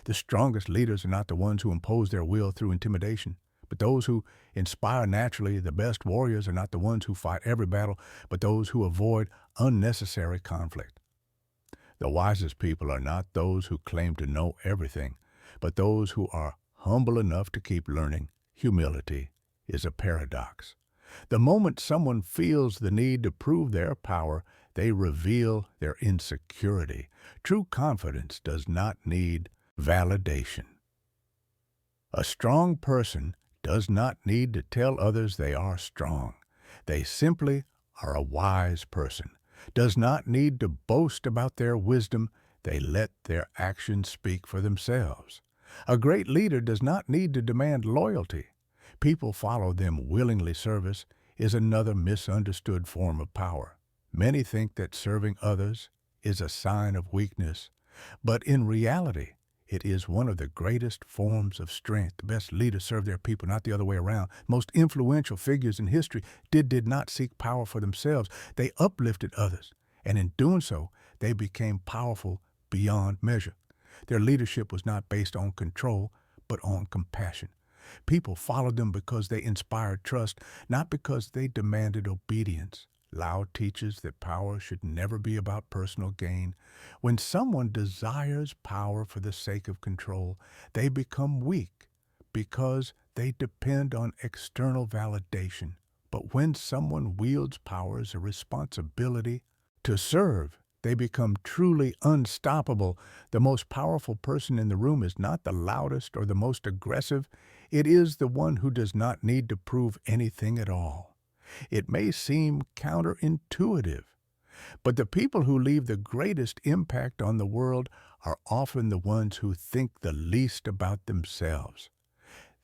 [SPEAKER 1] The strongest leaders are not the ones who impose their will through intimidation, but those who inspire naturally. The best warriors are not the ones who fight every battle, but those who avoid unnecessary conflict. The wisest people are not those who claim to know everything, but those who are humble enough to keep learning. Humility is a paradox. The moment someone feels the need to prove their power, they reveal their insecurity. True confidence does not need validation. A strong person does not need to tell others they are strong. They simply are a wise person. Does not need to boast about their wisdom. They let their actions speak for themselves. A great leader does not need to demand loyalty. People follow them willingly. Service is another misunderstood form of power. Many think that serving others is a sign of weakness, but in reality, it is one of the greatest forms of strength. The best leaders serve their people, not the other way around. Most influential figures in history did not seek power for themselves. They uplifted others, and in doing so, they became powerful beyond measure. Their leadership was not based on control, but on compassion. People followed them because they inspired trust, not because they demanded obedience. Lao teaches that power should never be about personal gain. When someone desires power for the sake of control, they become weak because they depend on external validation. But when someone wields power as a responsibility to serve, they become truly unstoppable. The most powerful person in the room is not the loudest or the most aggressive. It is the one who does not need to prove anything at all. It may seem counterintuitive, but the people who leave the greatest impact on the world are often the ones who think the least about themselves.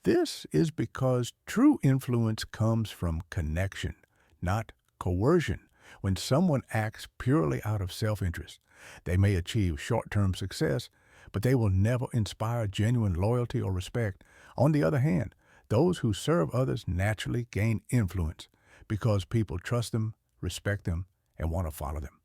[SPEAKER 1] This is because true influence comes from connection, not coercion. When someone acts purely out of self-interest, they may achieve short-term success, but they will never inspire genuine loyalty or respect. On the other hand, those who serve others naturally gain influence because people trust them, respect them, and want to follow them.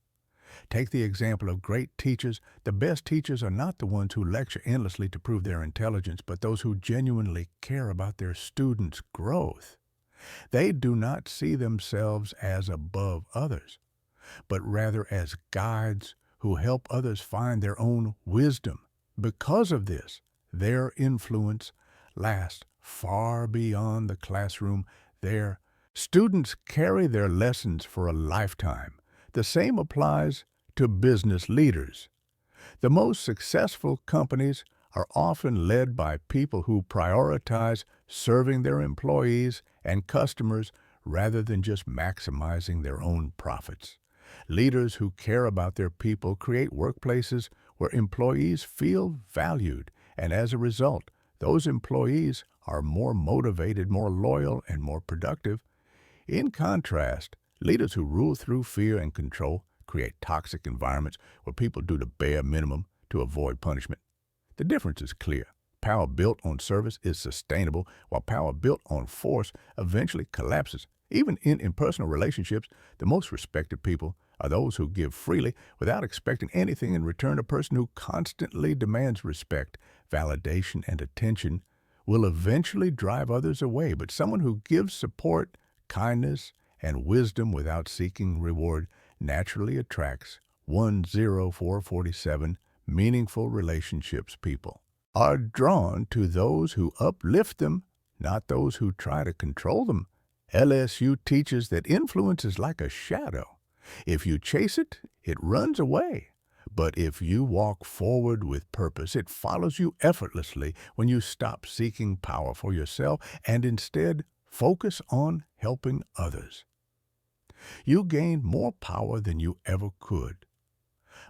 [SPEAKER 1] Take the example of great teachers. The best teachers are not the ones who lecture endlessly to prove their intelligence, but those who genuinely care about their students' growth. They do not see themselves as above others, but rather as guides who help others find their own wisdom. Because of this, their influence lasts far beyond the classroom. Their students carry their lessons for a lifetime. The same applies to business leaders. The most successful companies are often led by people who prioritize serving their employees and customers rather than just maximizing their own profits. Leaders who care about their people create workplaces where employees feel valued, and as a result, those employees are more motivated, more loyal, and more productive. In contrast, leaders who rule through fear and control create toxic environments where people do the bare minimum to avoid punishment. The difference is clear. Power built on service is sustainable, while power built on force eventually collapses. Even in personal relationships, the most respected people are those who give freely without expecting anything in return. A person who constantly demands respect, validation, and attention will eventually drive others away, but someone who gives support, kindness, and wisdom without seeking reward naturally attracts 10447. Meaningful relationships. People are drawn to those who uplift them, not those who try to control them. LSU teaches that influence is like a shadow. If you chase it, it runs away. But if you walk forward with purpose, it follows you effortlessly. When you stop seeking power for yourself and instead focus on helping others, you gain more power than you ever could.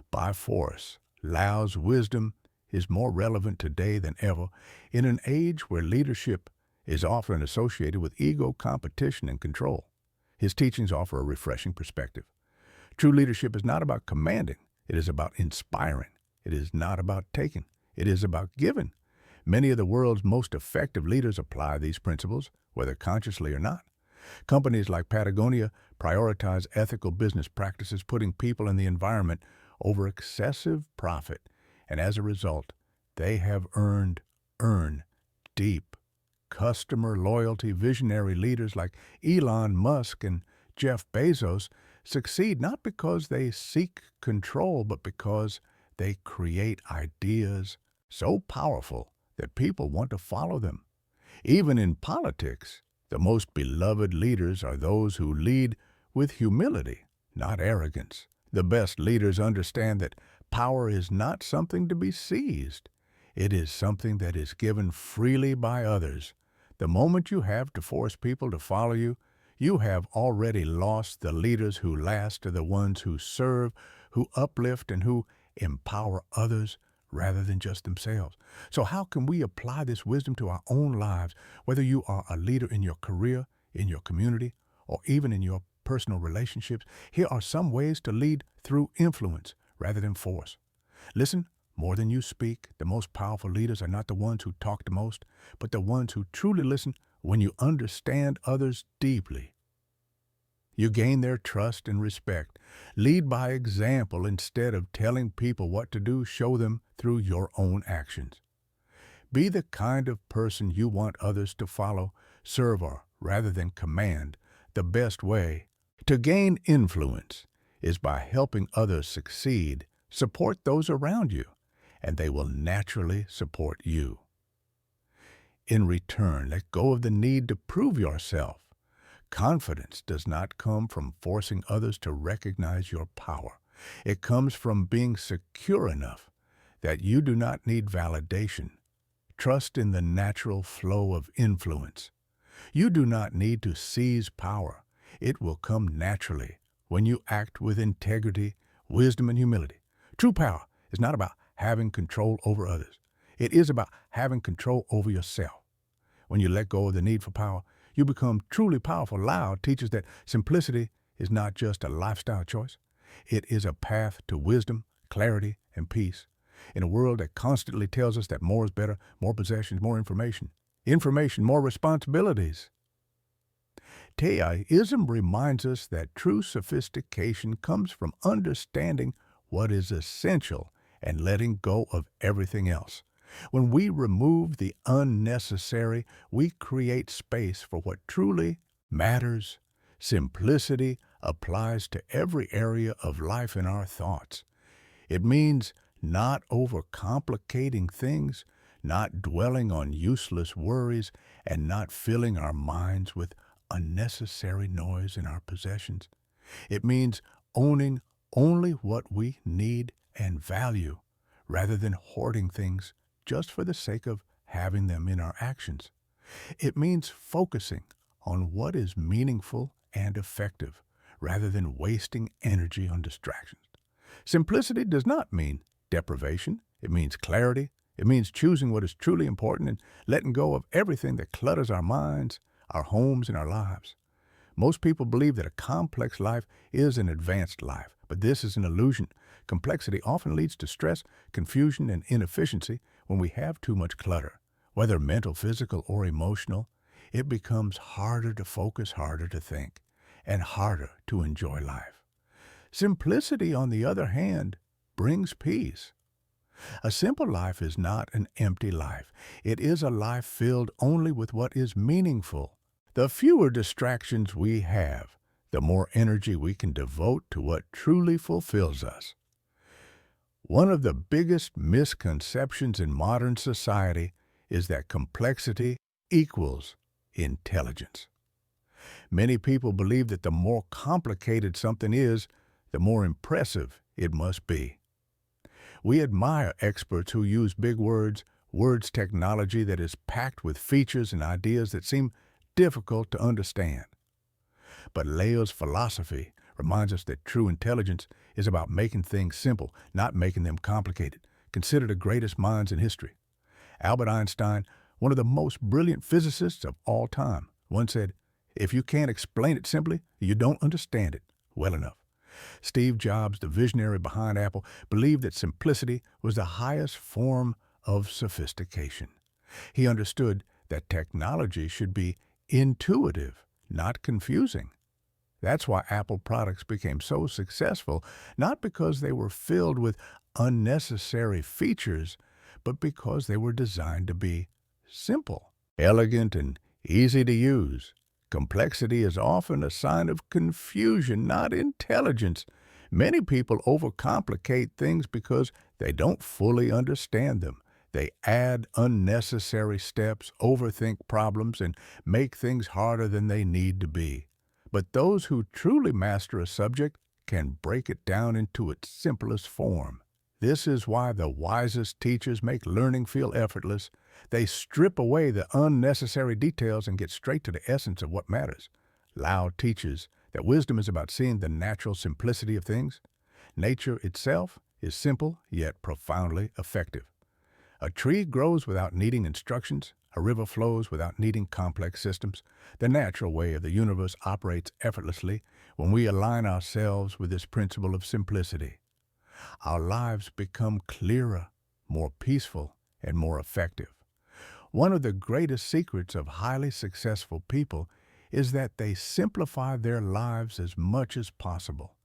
[SPEAKER 1] By force, Lao's wisdom is more relevant today than ever in an age where leadership is often associated with ego, competition, and control. His teachings offer a refreshing perspective. True leadership is not about commanding, it is about inspiring. It is not about taking, it is about giving. Many of the world's most effective leaders apply these principles, whether consciously or not. Companies like Patagonia prioritize ethical business practices, putting people and the environment over excessive profit, and as a result, they have earned deep customer loyalty. Visionary leaders like Elon Musk and Jeff Bezos succeed not because they seek control, but because they create ideas so powerful that people want to follow them. Even in politics, the most beloved leaders are those who lead with humility, not arrogance. The best leaders understand that power is not something to be seized. It is something that is given freely by others. The moment you have to force people to follow you, you have already lost. The leaders who last are the ones who serve, who uplift, and who empower others rather than just themselves. So how can we apply this wisdom to our own lives, whether you are a leader in your career, in your community, or even in your personal relationships? Here are some ways to lead through influence rather than force. Listen more than you speak. The most powerful leaders are not the ones who talk the most, but the ones who truly listen. When you understand others deeply, you gain their trust and respect. Lead by example instead of telling people what to do. Show them through your own actions. Be the kind of person you want others to follow. Serve rather than command. The best way to gain influence is by helping others succeed. Support those around you, and they will naturally support you. In return, let go of the need to prove yourself. Confidence does not come from forcing others to recognize your power. It comes from being secure enough that you do not need validation. Trust in the natural flow of influence. You do not need to seize power. It will come naturally when you act with integrity, wisdom, and humility. True power is not about having control over others. It is about having control over yourself. When you let go of the need for power, you become truly powerful. Lao teaches that simplicity is not just a lifestyle choice. It is a path to wisdom, clarity, and peace. In a world that constantly tells us that more is better, more possessions, more information, more responsibilities, Taoism reminds us that true sophistication comes from understanding what is essential and letting go of everything else. When we remove the unnecessary, we create space for what truly matters. Simplicity applies to every area of life in our thoughts. It means not overcomplicating things, not dwelling on useless worries, and not filling our minds with unnecessary noise in our possessions. It means owning only what we need and value, rather than hoarding things just for the sake of having them in our actions. It means focusing on what is meaningful and effective, rather than wasting energy on distractions. Simplicity does not mean deprivation. It means clarity. It means choosing what is truly important and letting go of everything that clutters our minds, our homes, and our lives. Most people believe that a complex life is an advanced life, but this is an illusion. Complexity often leads to stress, confusion, and inefficiency. When we have too much clutter, whether mental, physical, or emotional, it becomes harder to focus, harder to think, and harder to enjoy life. Simplicity, on the other hand, brings peace. A simple life is not an empty life. It is a life filled only with what is meaningful. The fewer distractions we have, the more energy we can devote to what truly fulfills us. One of the biggest misconceptions in modern society is that complexity equals intelligence. Many people believe that the more complicated something is, the more impressive it must be. We admire experts who use big words technology that is packed with features and ideas that seem difficult to understand. But Lao's philosophy reminds us that true intelligence is about making things simple, not making them complicated. Consider the greatest minds in history. Albert Einstein, one of the most brilliant physicists of all time, once said, "If you can't explain it simply, you don't understand it well enough." Steve Jobs, the visionary behind Apple, believed that simplicity was the highest form of sophistication. He understood that technology should be intuitive, not confusing. That's why Apple products became so successful, not because they were filled with unnecessary features, but because they were designed to be simple, elegant, and easy to use. Complexity is often a sign of confusion, not intelligence. Many people overcomplicate things because they don't fully understand them. They add unnecessary steps, overthink problems, and make things harder than they need to be. But those who truly master a subject can break it down into its simplest form. This is why the wisest teachers make learning feel effortless. They strip away the unnecessary details and get straight to the essence of what matters. Lao teaches that wisdom is about seeing the natural simplicity of things. Nature itself is simple yet profoundly effective. A tree grows without needing instructions. A river flows without needing complex systems. The natural way of the universe operates effortlessly when we align ourselves with this principle of simplicity. Our lives become clearer, more peaceful, and more effective. One of the greatest secrets of highly successful people is that they simplify their lives as much as possible.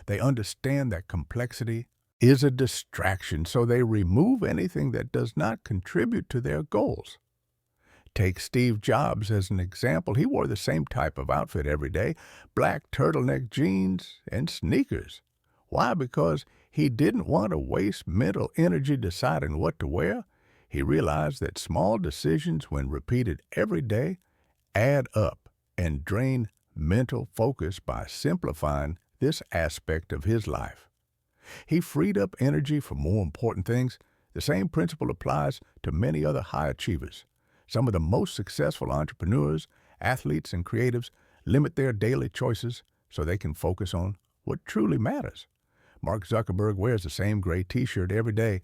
[SPEAKER 1] They understand that complexity is a distraction, so they remove anything that does not contribute to their goals. Take Steve Jobs as an example. He wore the same type of outfit every day, black turtleneck jeans and sneakers. Why? Because he didn't want to waste mental energy deciding what to wear. He realized that small decisions, when repeated every day, add up and drain mental focus. By simplifying this aspect of his life, he freed up energy for more important things. The same principle applies to many other high achievers. Some of the most successful entrepreneurs, athletes, and creatives limit their daily choices so they can focus on what truly matters. Mark Zuckerberg wears the same gray t-shirt every day.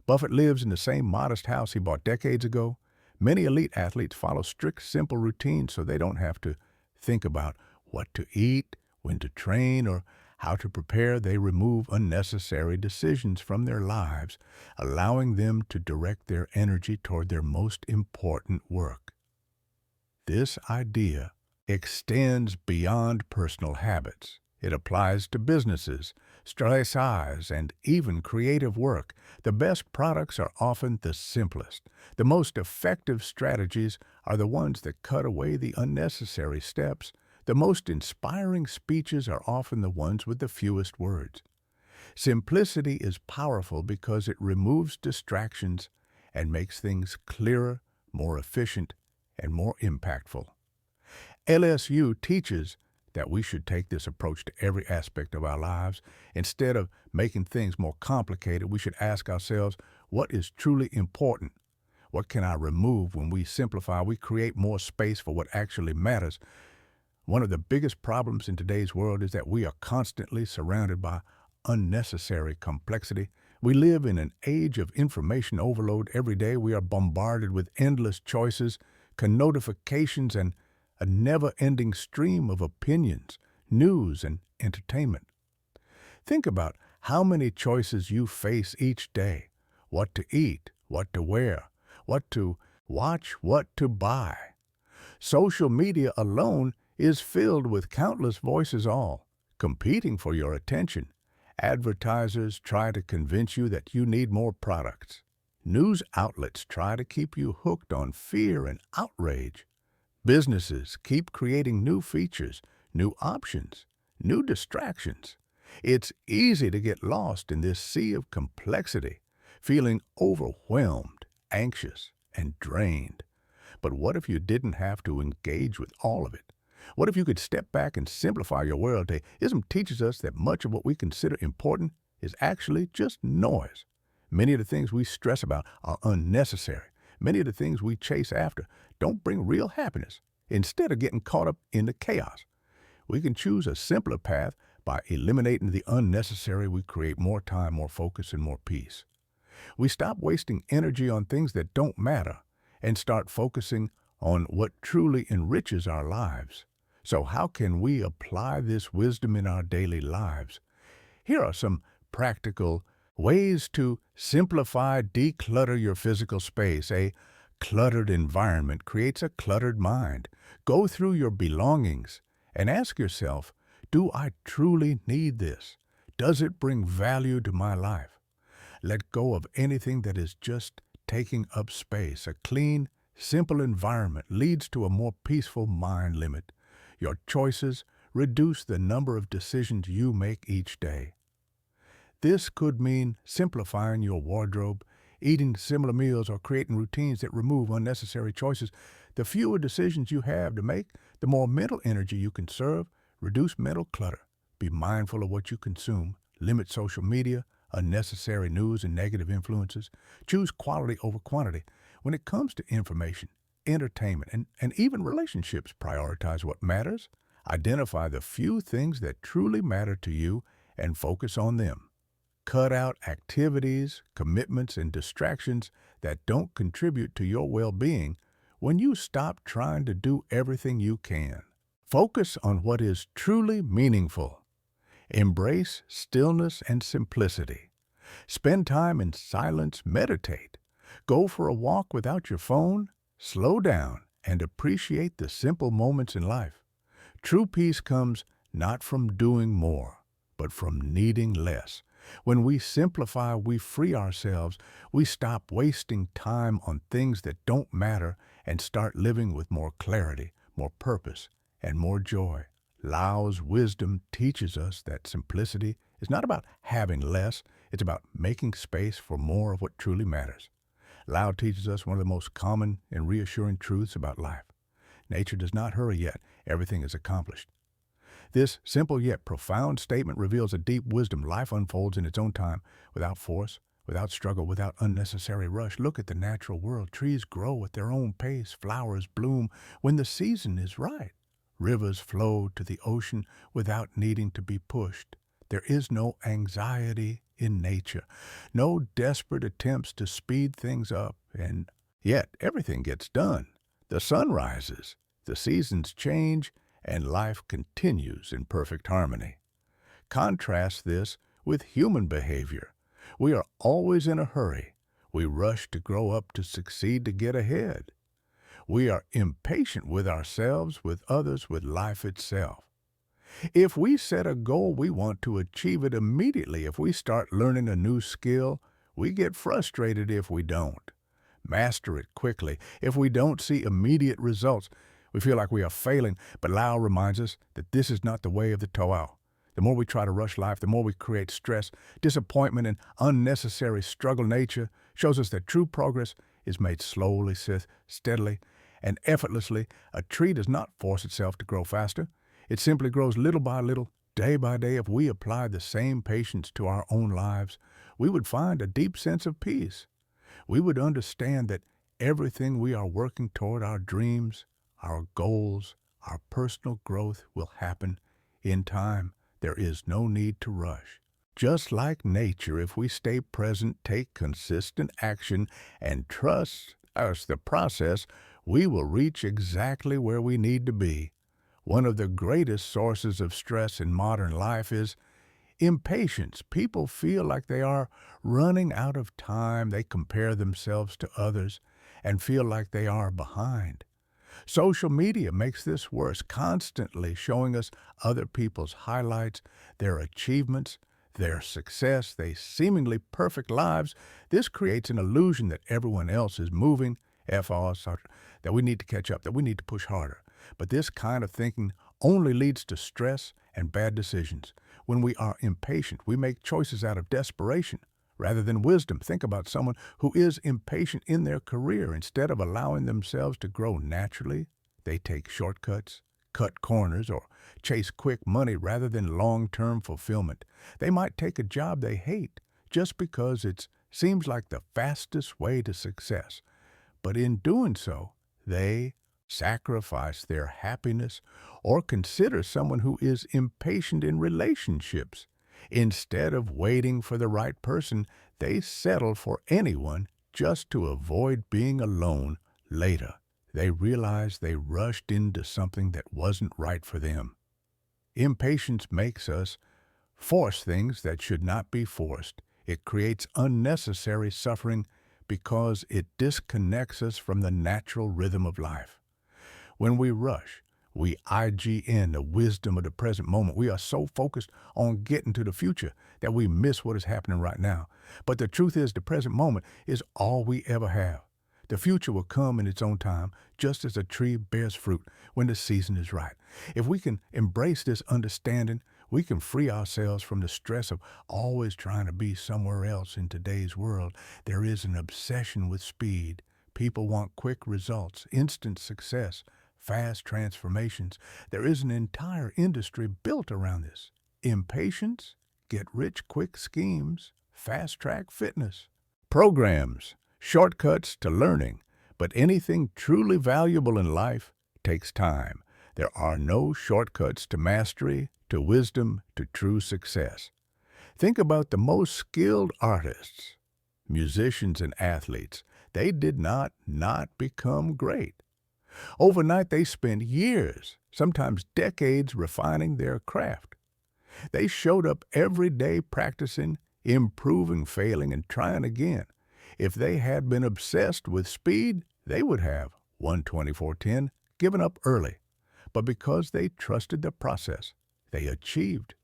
[SPEAKER 1] Buffett lives in the same modest house he bought decades ago. Many elite athletes follow strict, simple routines so they don't have to think about what to eat, when to train, or how to prepare. They remove unnecessary decisions from their lives, allowing them to direct their energy toward their most important work. This idea extends beyond personal habits. It applies to businesses, stress, and even creative work. The best products are often the simplest. The most effective strategies are the ones that cut away the unnecessary steps. The most inspiring speeches are often the ones with the fewest words. Simplicity is powerful because it removes distractions and makes things clearer, more efficient, and more impactful. LSU teaches that we should take this approach to every aspect of our lives. Instead of making things more complicated, we should ask ourselves, what is truly important? What can I remove? When we simplify, we create more space for what actually matters. One of the biggest problems in today's world is that we are constantly surrounded by unnecessary complexity. We live in an age of information overload. Every day we are bombarded with endless choices, notifications, and a never-ending stream of opinions, news, and entertainment. Think about how many choices you face each day: what to eat, what to wear, what to watch, what to buy. Social media alone is filled with countless voices, all competing for your attention. Advertisers try to convince you that you need more products. News outlets try to keep you hooked on fear and outrage. Businesses keep creating new features, new options, new distractions. It's easy to get lost in this sea of complexity, feeling overwhelmed, anxious, and drained. But what if you didn't have to engage with all of it? What if you could step back and simplify your world? Taoism teaches us that much of what we consider important is actually just noise. Many of the things we stress about are unnecessary. Many of the things we chase after don't bring real happiness. Instead of getting caught up in the chaos, we can choose a simpler path By eliminating the unnecessary, we create more time, more focus, and more peace. We stop wasting energy on things that don't matter and start focusing on what truly enriches our lives. So how can we apply this wisdom in our daily lives? Here are some practical ways to simplify, declutter your physical space. A cluttered environment creates a cluttered mind. Go through your belongings and ask yourself, do I truly need this? Does it bring value to my life? Let go of anything that is just taking up space. A clean, simple environment leads to a more peaceful mind limit. Your choices reduce the number of decisions you make each day. This could mean simplifying your wardrobe, eating similar meals, or creating routines that remove unnecessary choices. The fewer decisions you have to make, the more mental energy you can serve. Reduce mental clutter. Be mindful of what you consume. Limit social media, unnecessary news, and negative influences. Choose quality over quantity. When it comes to information, entertainment, and even relationships, prioritize what matters. Identify the few things that truly matter to you and focus on them. Cut out activities, commitments, and distractions that don't contribute to your well-being. When you stop trying to do everything you can, focus on what is truly meaningful. Embrace stillness and simplicity. Spend time in silence, meditate. Go for a walk without your phone. Slow down and appreciate the simple moments in life. True peace comes not from doing more, but from needing less. When we simplify, we free ourselves. We stop wasting time on things that don't matter and start living with more clarity, more purpose, and more joy. Lao's wisdom teaches us that simplicity is not about having less, it's about making space for more of what truly matters. Lao teaches us one of the most common and reassuring truths about life. Nature does not hurry yet, everything is accomplished. This simple yet profound statement reveals a deep wisdom. Life unfolds in its own time, without force, without struggle, without unnecessary rush. Look at the natural world. Trees grow at their own pace. Flowers bloom when the season is right. Rivers flow to the ocean without needing to be pushed. There is no anxiety in nature, no desperate attempts to speed things up, and yet everything gets done. The sun rises, the seasons change, and life continues in perfect harmony. Contrast this with human behavior. We are always in a hurry. We rush to grow up, to succeed, to get ahead. We are impatient with ourselves, with others, with life itself. If we set a goal, we want to achieve it immediately. If we start learning a new skill, we get frustrated if we don't. Master it quickly. If we don't see immediate results, we feel like we are failing, but Lao reminds us that this is not the way of the Tao. The more we try to rush life, the more we create stress, disappointment, and unnecessary struggle. Nature shows us that true progress is made slowly, steadily, and effortlessly. A tree does not force itself to grow faster. It simply grows little by little, day by day. If we applied the same patience to our own lives, we would find a deep sense of peace. We would understand that everything we are working toward, our dreams, our goals, our personal growth, will happen in time. There is no need to rush. Just like nature, if we stay present, take consistent action, and trust the process, we will reach exactly where we need to be. One of the greatest sources of stress in modern life is impatience. People feel like they are running out of time. They compare themselves to others and feel like they are behind. Social media makes this worse, constantly showing us other people's highlights, their achievements, their success, their seemingly perfect lives. This creates an illusion that everyone else is moving, that we need to catch up, that we need to push harder. But this kind of thinking only leads to stress and bad decisions. When we are impatient, we make choices out of desperation rather than wisdom. Think about someone who is impatient in their career. Instead of allowing themselves to grow naturally, they take shortcuts, cut corners, or chase quick money rather than long-term fulfillment. They might take a job they hate just because it seems like the fastest way to success. But in doing so, they sacrifice their happiness, or consider someone who is impatient in relationships. Instead of waiting for the right person, they settle for anyone just to avoid being alone later. They realize they rushed into something that wasn't right for them. Impatience makes us force things that should not be forced. It creates unnecessary suffering because it disconnects us from the natural rhythm of life. When we rush, we IGN the wisdom of the present moment. We are so focused on getting to the future that we miss what is happening right now. But the truth is, the present moment is all we ever have. The future will come in its own time, just as a tree bears fruit when the season is right. If we can embrace this understanding, we can free ourselves from the stress of always trying to be somewhere else in today's world. There is an obsession with speed. People want quick results, instant success, fast transformations. There is an entire industry built around this. Impatience, get-rich-quick schemes, fast-track fitness. Programs, shortcuts to learning, but anything truly valuable in life takes time. There are no shortcuts to mastery, to wisdom, to true success. Think about the most skilled artists, musicians and athletes. They did not become great. Overnight, they spent years, sometimes decades, refining their craft. They showed up every day practicing, improving, failing, and trying again. If they had been obsessed with speed, they would have won 24-10, given up early. But because they trusted the process, they achieved.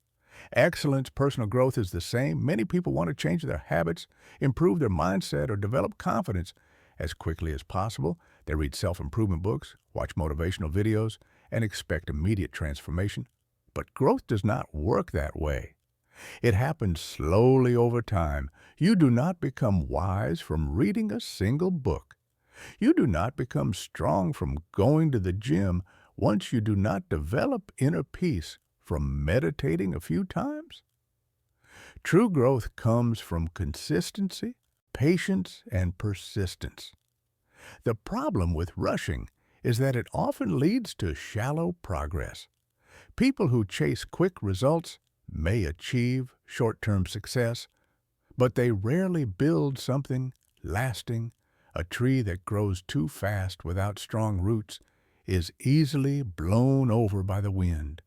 [SPEAKER 1] Excellence, personal growth is the same. Many people want to change their habits, improve their mindset, or develop confidence as quickly as possible. They read self-improvement books, watch motivational videos, and expect immediate transformation. But growth does not work that way. It happens slowly over time. You do not become wise from reading a single book. You do not become strong from going to the gym once you do not develop inner peace from meditating a few times. True growth comes from consistency, patience, and persistence. The problem with rushing is that it often leads to shallow progress. People who chase quick results may achieve short-term success, but they rarely build something lasting. A tree that grows too fast without strong roots is easily blown over by the wind.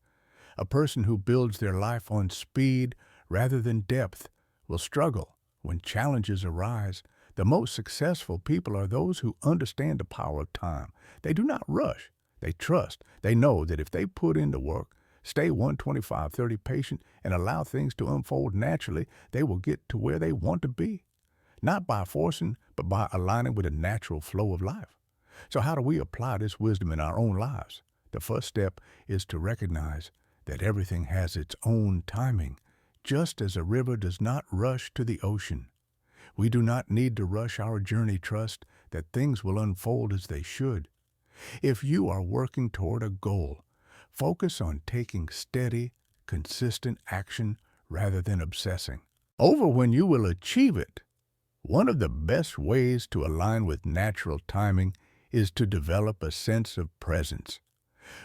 [SPEAKER 1] A person who builds their life on speed rather than depth will struggle when challenges arise. The most successful people are those who understand the power of time. They do not rush. They trust. They know that if they put in the work, stay 125-30 patient, and allow things to unfold naturally, they will get to where they want to be. Not by forcing, but by aligning with the natural flow of life. So how do we apply this wisdom in our own lives? The first step is to recognize that everything has its own timing, just as a river does not rush to the ocean. We do not need to rush our journey. Trust that things will unfold as they should. If you are working toward a goal, focus on taking steady, consistent action rather than obsessing over when you will achieve it. One of the best ways to align with natural timing is to develop a sense of presence.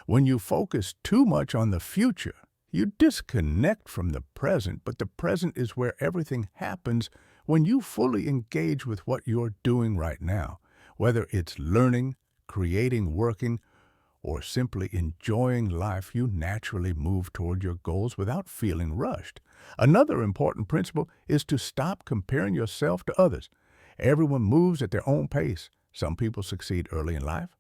[SPEAKER 1] When you focus too much on the future, you disconnect from the present, but the present is where everything happens when you fully engage with what you're doing right now, whether it's learning, creating, working, or simply enjoying life. You naturally move toward your goals without feeling rushed. Another important principle is to stop comparing yourself to others. Everyone moves at their own pace. Some people succeed early in life,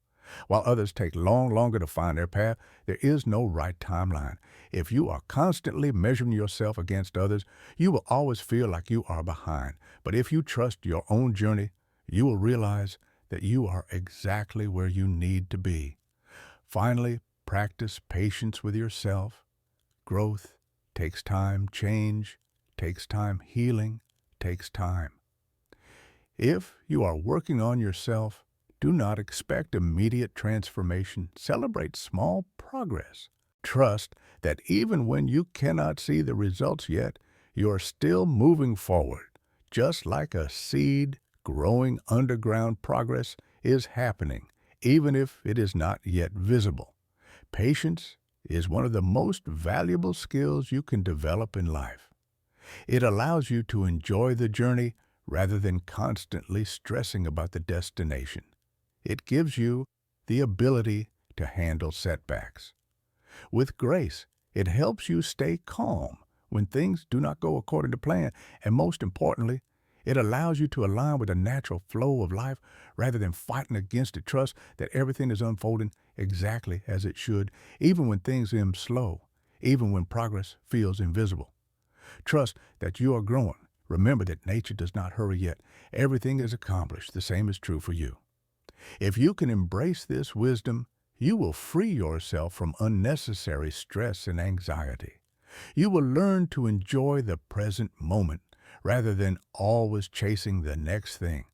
[SPEAKER 1] while others take longer to find their path. There is no right timeline. If you are constantly measuring yourself against others, you will always feel like you are behind. But if you trust your own journey, you will realize that you are exactly where you need to be. Finally, practice patience with yourself. Growth takes time. Change takes time. Healing takes time. If you are working on yourself, do not expect immediate transformation. Celebrate small progress. Trust that even when you cannot see the results yet, you are still moving forward. Just like a seed growing underground, progress is happening even if it is not yet visible. Patience is one of the most valuable skills you can develop in life. It allows you to enjoy the journey rather than constantly stressing about the destination. It gives you the ability to handle setbacks. With grace, it helps you stay calm when things do not go according to plan, and most importantly, it allows you to align with the natural flow of life rather than fighting against it. Trust that everything is unfolding exactly as it should, even when things seem slow, even when progress feels invisible. Trust that you are growing. Remember that nature does not hurry yet. Everything is accomplished. The same is true for you. If you can embrace this wisdom, you will free yourself from unnecessary stress and anxiety. You will learn to enjoy the present moment rather than always chasing the next thing.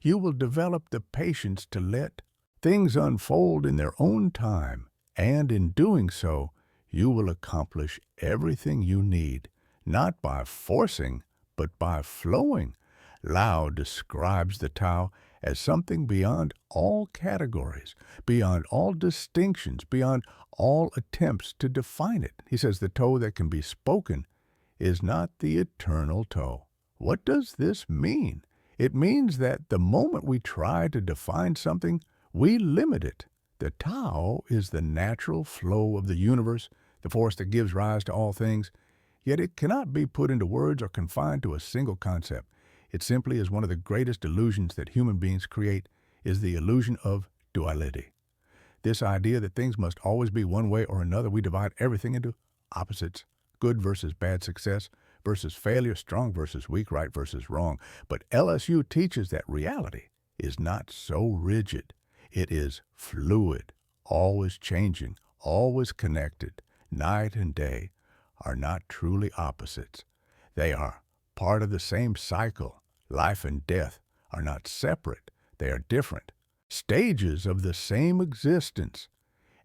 [SPEAKER 1] You will develop the patience to let things unfold in their own time, and in doing so, you will accomplish everything you need, not by forcing, but by flowing. Lao describes the Tao as something beyond all categories, beyond all distinctions, beyond all attempts to define it. He says the Tao that can be spoken is not the eternal Tao. What does this mean? It means that the moment we try to define something, we limit it. The Tao is the natural flow of the universe, the force that gives rise to all things, yet it cannot be put into words or confined to a single concept. It simply is one of the greatest illusions that human beings create, is the illusion of duality. This idea that things must always be one way or another. We divide everything into opposites: good versus bad, success versus failure, strong versus weak, right versus wrong. But LSU teaches that reality is not so rigid. It is fluid, always changing, always connected. Night and day are not truly opposites. They are part of the same cycle. Life and death are not separate. They are different stages of the same existence.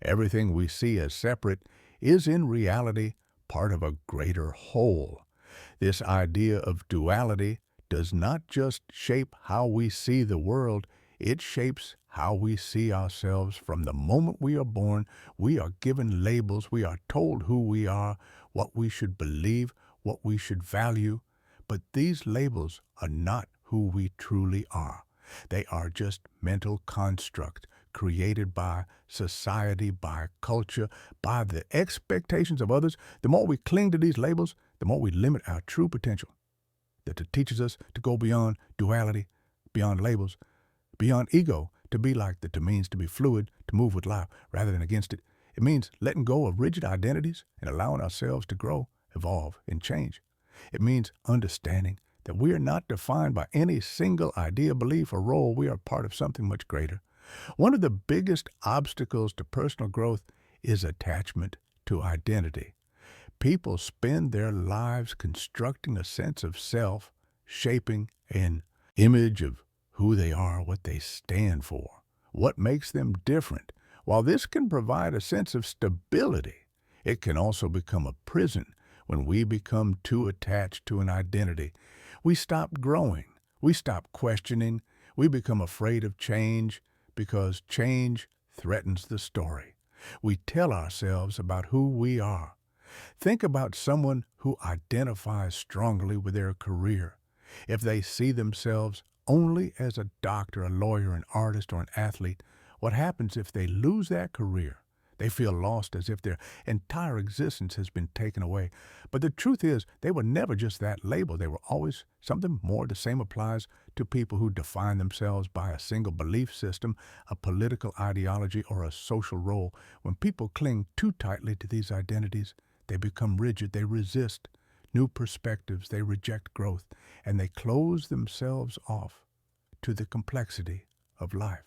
[SPEAKER 1] Everything we see as separate is in reality part of a greater whole. This idea of duality does not just shape how we see the world, it shapes how we see ourselves. From the moment we are born, we are given labels, we are told who we are, what we should believe, what we should value. But these labels are not who we truly are. They are just mental constructs created by society, by culture, by the expectations of others. The more we cling to these labels, the more we limit our true potential. That it teaches us to go beyond duality, beyond labels, beyond ego, to be like that. It means to be fluid, to move with life rather than against it. It means letting go of rigid identities and allowing ourselves to grow, evolve, and change. It means understanding that we are not defined by any single idea, belief, or role. We are part of something much greater. One of the biggest obstacles to personal growth is attachment to identity. People spend their lives constructing a sense of self, shaping an image of who they are, what they stand for, what makes them different. While this can provide a sense of stability, it can also become a prison. When we become too attached to an identity, we stop growing, we stop questioning, we become afraid of change because change threatens the story we tell ourselves about who we are. Think about someone who identifies strongly with their career. If they see themselves only as a doctor, a lawyer, an artist, or an athlete, what happens if they lose that career? They feel lost, as if their entire existence has been taken away. But the truth is, they were never just that label. They were always something more. The same applies to people who define themselves by a single belief system, a political ideology, or a social role. When people cling too tightly to these identities, they become rigid. They resist new perspectives. They reject growth, and they close themselves off to the complexity of life.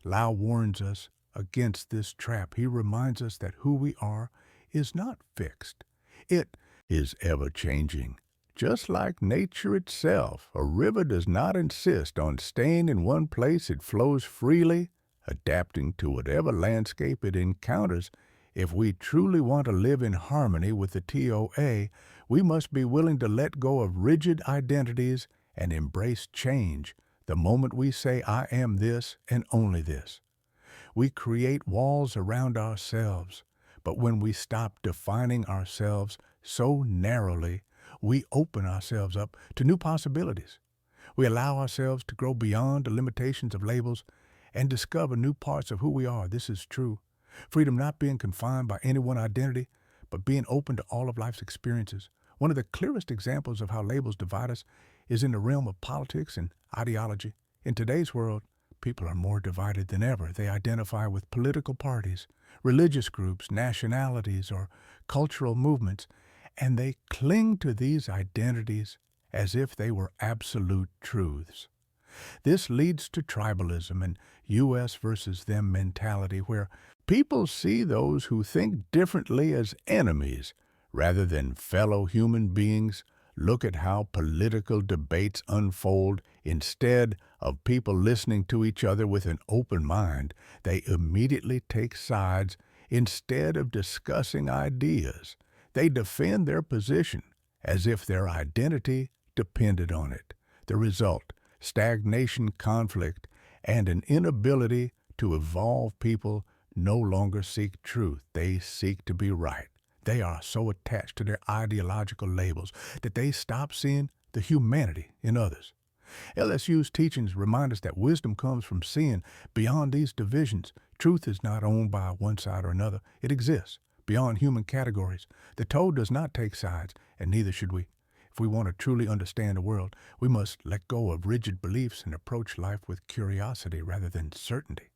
[SPEAKER 1] Lao warns us against this trap. He reminds us that who we are is not fixed. It is ever-changing. Just like nature itself, a river does not insist on staying in one place. It flows freely, adapting to whatever landscape it encounters. If we truly want to live in harmony with the TOA, we must be willing to let go of rigid identities and embrace change. The moment we say, I am this and only this, We create walls around ourselves. But when we stop defining ourselves so narrowly, we open ourselves up to new possibilities. We allow ourselves to grow beyond the limitations of labels and discover new parts of who we are. This is true. Freedom not being confined by any one identity, but being open to all of life's experiences. One of the clearest examples of how labels divide us is in the realm of politics and ideology. In today's world, people are more divided than ever. They identify with political parties, religious groups, nationalities, or cultural movements, and they cling to these identities as if they were absolute truths. This leads to tribalism and U.S. versus them mentality, where people see those who think differently as enemies rather than fellow human beings. Look at how political debates unfold. Instead of people listening to each other with an open mind, they immediately take sides. Instead of discussing ideas, they defend their position as if their identity depended on it. The result: stagnation, conflict, and an inability to evolve. People no longer seek truth. They seek to be right. They are so attached to their ideological labels that they stop seeing the humanity in others. LSU's teachings remind us that wisdom comes from seeing beyond these divisions. Truth is not owned by one side or another. It exists beyond human categories. The Tao does not take sides, and neither should we. If we want to truly understand the world, we must let go of rigid beliefs and approach life with curiosity rather than certainty.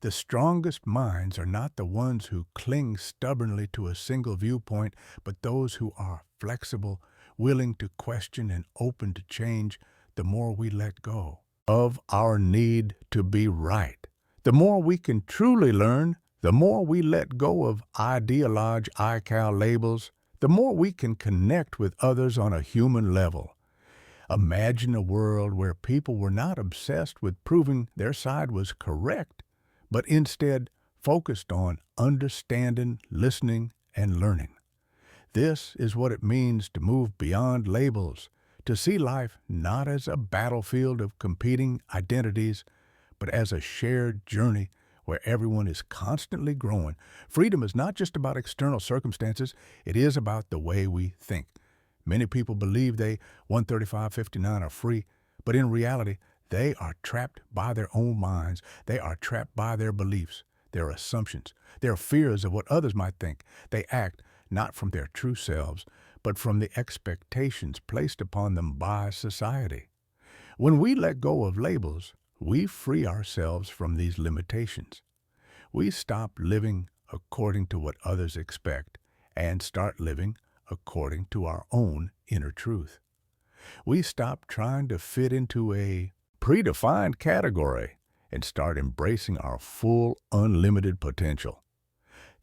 [SPEAKER 1] The strongest minds are not the ones who cling stubbornly to a single viewpoint, but those who are flexible, willing to question, and open to change. The more we let go of our need to be right, the more we can truly learn. The more we let go of ideology, ICAL labels, the more we can connect with others on a human level. Imagine a world where people were not obsessed with proving their side was correct, but instead focused on understanding, listening, and learning. This is what it means to move beyond labels, to see life not as a battlefield of competing identities, but as a shared journey where everyone is constantly growing. Freedom is not just about external circumstances, it is about the way we think. Many people believe they 135.59 are free, but in reality, they are trapped by their own minds. They are trapped by their beliefs, their assumptions, their fears of what others might think. They act not from their true selves, but from the expectations placed upon them by society. When we let go of labels, we free ourselves from these limitations. We stop living according to what others expect and start living according to our own inner truth. We stop trying to fit into a predefined category and start embracing our full, unlimited potential.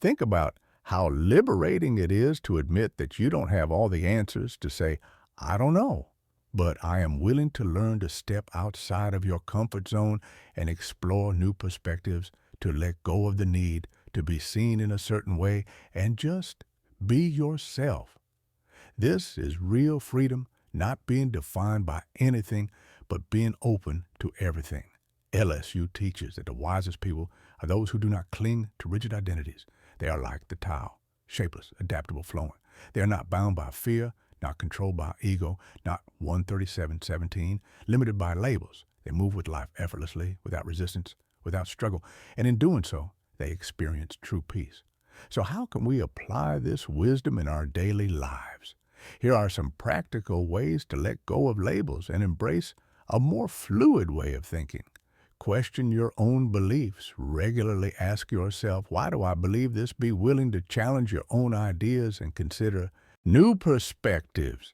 [SPEAKER 1] Think about how liberating it is to admit that you don't have all the answers, to say, I don't know, but I am willing to learn to step outside of your comfort zone and explore new perspectives, to let go of the need to be seen in a certain way and just be yourself. This is real freedom, not being defined by anything, but being open to everything. LSU teaches that the wisest people are those who do not cling to rigid identities. They are like the Tao, shapeless, adaptable, flowing. They are not bound by fear, not controlled by ego, not 137.17, limited by labels. They move with life effortlessly, without resistance, without struggle, and in doing so, they experience true peace. So how can we apply this wisdom in our daily lives? Here are some practical ways to let go of labels and embrace a more fluid way of thinking. Question your own beliefs. Regularly ask yourself, why do I believe this? Be willing to challenge your own ideas and consider new perspectives.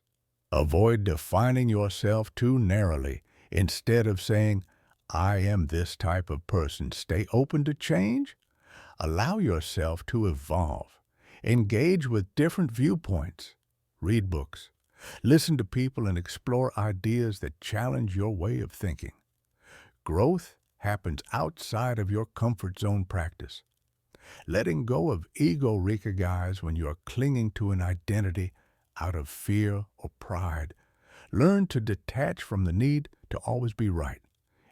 [SPEAKER 1] Avoid defining yourself too narrowly. Instead of saying, I am this type of person, stay open to change. Allow yourself to evolve. Engage with different viewpoints. Read books. Listen to people and explore ideas that challenge your way of thinking. Growth happens outside of your comfort zone practice. Letting go of ego guys when you are clinging to an identity out of fear or pride. Learn to detach from the need to always be right.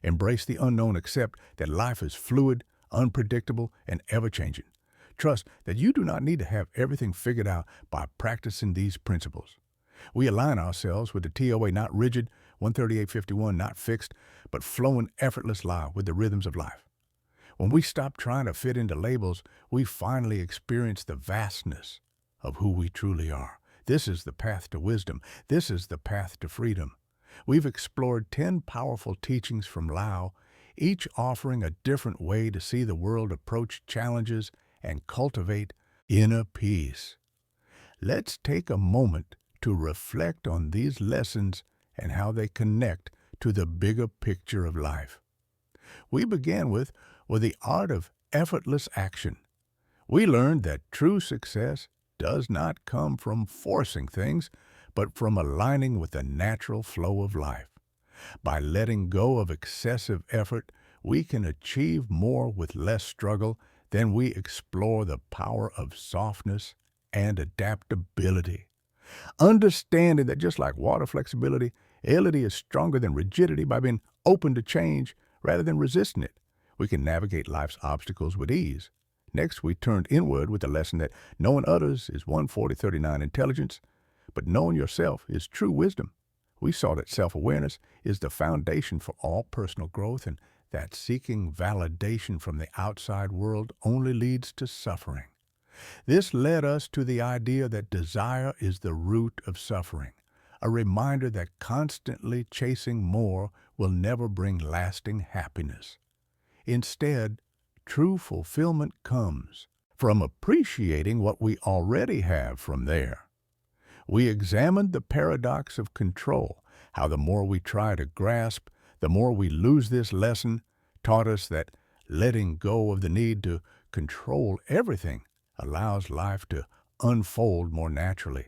[SPEAKER 1] Embrace the unknown. Accept that life is fluid, unpredictable, and ever-changing. Trust that you do not need to have everything figured out by practicing these principles. We align ourselves with the TOA, not rigid, 13851, not fixed, but flowing, effortless life with the rhythms of life. When we stop trying to fit into labels, we finally experience the vastness of who we truly are. This is the path to wisdom. This is the path to freedom. We've explored 10 powerful teachings from Lao, each offering a different way to see the world, approach challenges, and cultivate inner peace. Let's take a moment to reflect on these lessons and how they connect to the bigger picture of life. We began with the art of effortless action. We learned that true success does not come from forcing things, but from aligning with the natural flow of life. By letting go of excessive effort, we can achieve more with less struggle. Then we explore the power of softness and adaptability. Understanding that just like water flexibility, agility is stronger than rigidity. By being open to change rather than resisting it, we can navigate life's obstacles with ease. Next, we turned inward with the lesson that knowing others is 140-39 intelligence, but knowing yourself is true wisdom. We saw that self-awareness is the foundation for all personal growth, and that seeking validation from the outside world only leads to suffering. This led us to the idea that desire is the root of suffering, a reminder that constantly chasing more will never bring lasting happiness. Instead, true fulfillment comes from appreciating what we already have from there. We examined the paradox of control, how the more we try to grasp, the more we lose. This lesson taught us that letting go of the need to control everything allows life to unfold more naturally.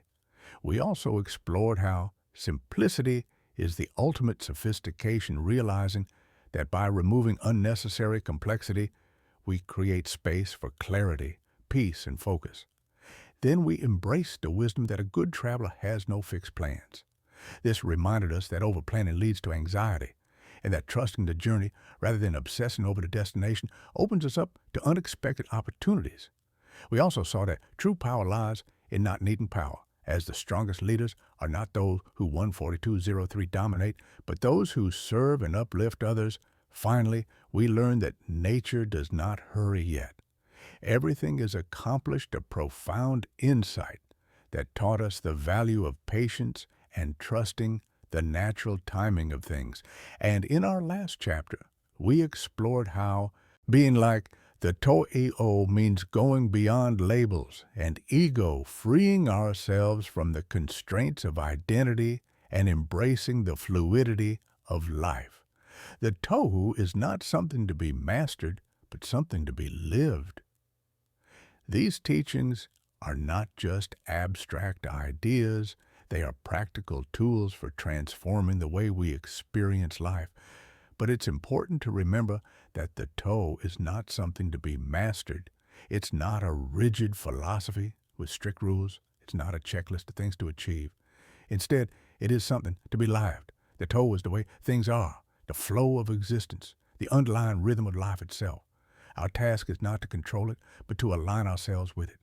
[SPEAKER 1] We also explored how simplicity is the ultimate sophistication, realizing that by removing unnecessary complexity, we create space for clarity, peace, and focus. Then we embraced the wisdom that a good traveler has no fixed plans. This reminded us that overplanning leads to anxiety, and that trusting the journey rather than obsessing over the destination opens us up to unexpected opportunities. We also saw that true power lies in not needing power, as the strongest leaders are not those who 14203 dominate, but those who serve and uplift others. Finally, we learned that nature does not hurry yet. Everything is accomplished, a profound insight that taught us the value of patience and trusting the natural timing of things. And in our last chapter, we explored how being like the To'eo means going beyond labels and ego, freeing ourselves from the constraints of identity and embracing the fluidity of life. The Tohu is not something to be mastered, but something to be lived. These teachings are not just abstract ideas, they are practical tools for transforming the way we experience life. But it's important to remember that the Tao is not something to be mastered. It's not a rigid philosophy with strict rules. It's not a checklist of things to achieve. Instead, it is something to be lived. The Tao is the way things are, the flow of existence, the underlying rhythm of life itself. Our task is not to control it, but to align ourselves with it.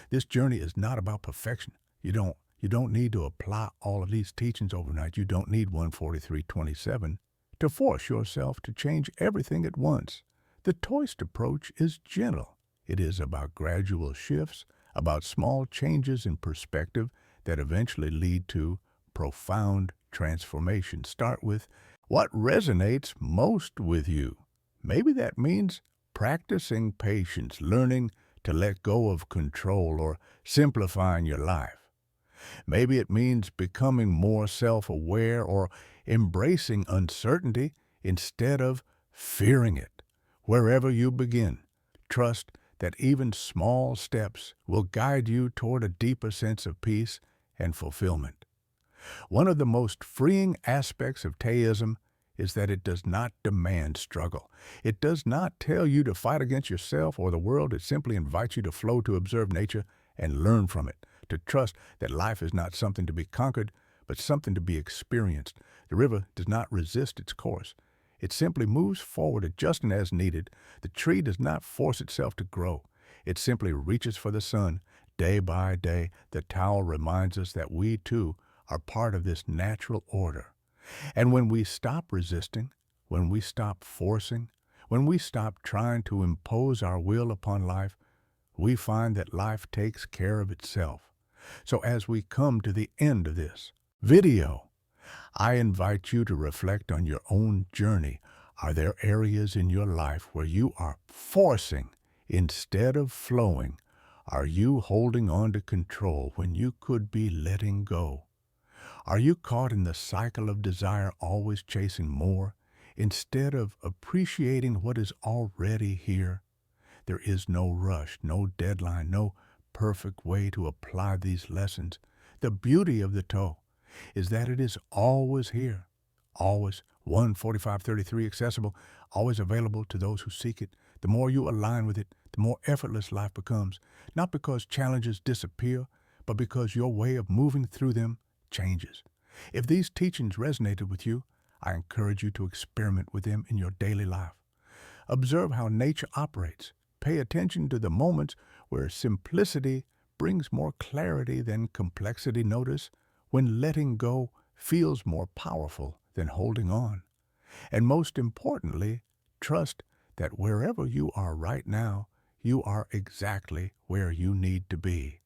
[SPEAKER 1] This journey is not about perfection. You don't need to apply all of these teachings overnight. You don't need 14327 to force yourself to change everything at once. The Taoist approach is gentle. It is about gradual shifts, about small changes in perspective that eventually lead to profound transformation. Start with what resonates most with you. Maybe that means practicing patience, learning to let go of control, or simplifying your life. Maybe it means becoming more self-aware or embracing uncertainty instead of fearing it. Wherever you begin, trust that even small steps will guide you toward a deeper sense of peace and fulfillment. One of the most freeing aspects of Taoism is that it does not demand struggle. It does not tell you to fight against yourself or the world. It simply invites you to flow, to observe nature and learn from it, to trust that life is not something to be conquered, but something to be experienced. The river does not resist its course. It simply moves forward, adjusting as needed. The tree does not force itself to grow. It simply reaches for the sun. Day by day, the Tao reminds us that we, too, are part of this natural order. And when we stop resisting, when we stop forcing, when we stop trying to impose our will upon life, we find that life takes care of itself. So as we come to the end of this video, I invite you to reflect on your own journey. Are there areas in your life where you are forcing instead of flowing? Are you holding on to control when you could be letting go? Are you caught in the cycle of desire, always chasing more, instead of appreciating what is already here? There is no rush, no deadline, no perfect way to apply these lessons. The beauty of the Tao is that it is always here, always 1:45:33 accessible, always available to those who seek it. The more you align with it, the more effortless life becomes, not because challenges disappear, but because your way of moving through them changes. If these teachings resonated with you, I encourage you to experiment with them in your daily life. Observe how nature operates. Pay attention to the moments where simplicity brings more clarity than complexity. Notice when letting go feels more powerful than holding on. And most importantly, trust that wherever you are right now, you are exactly where you need to be.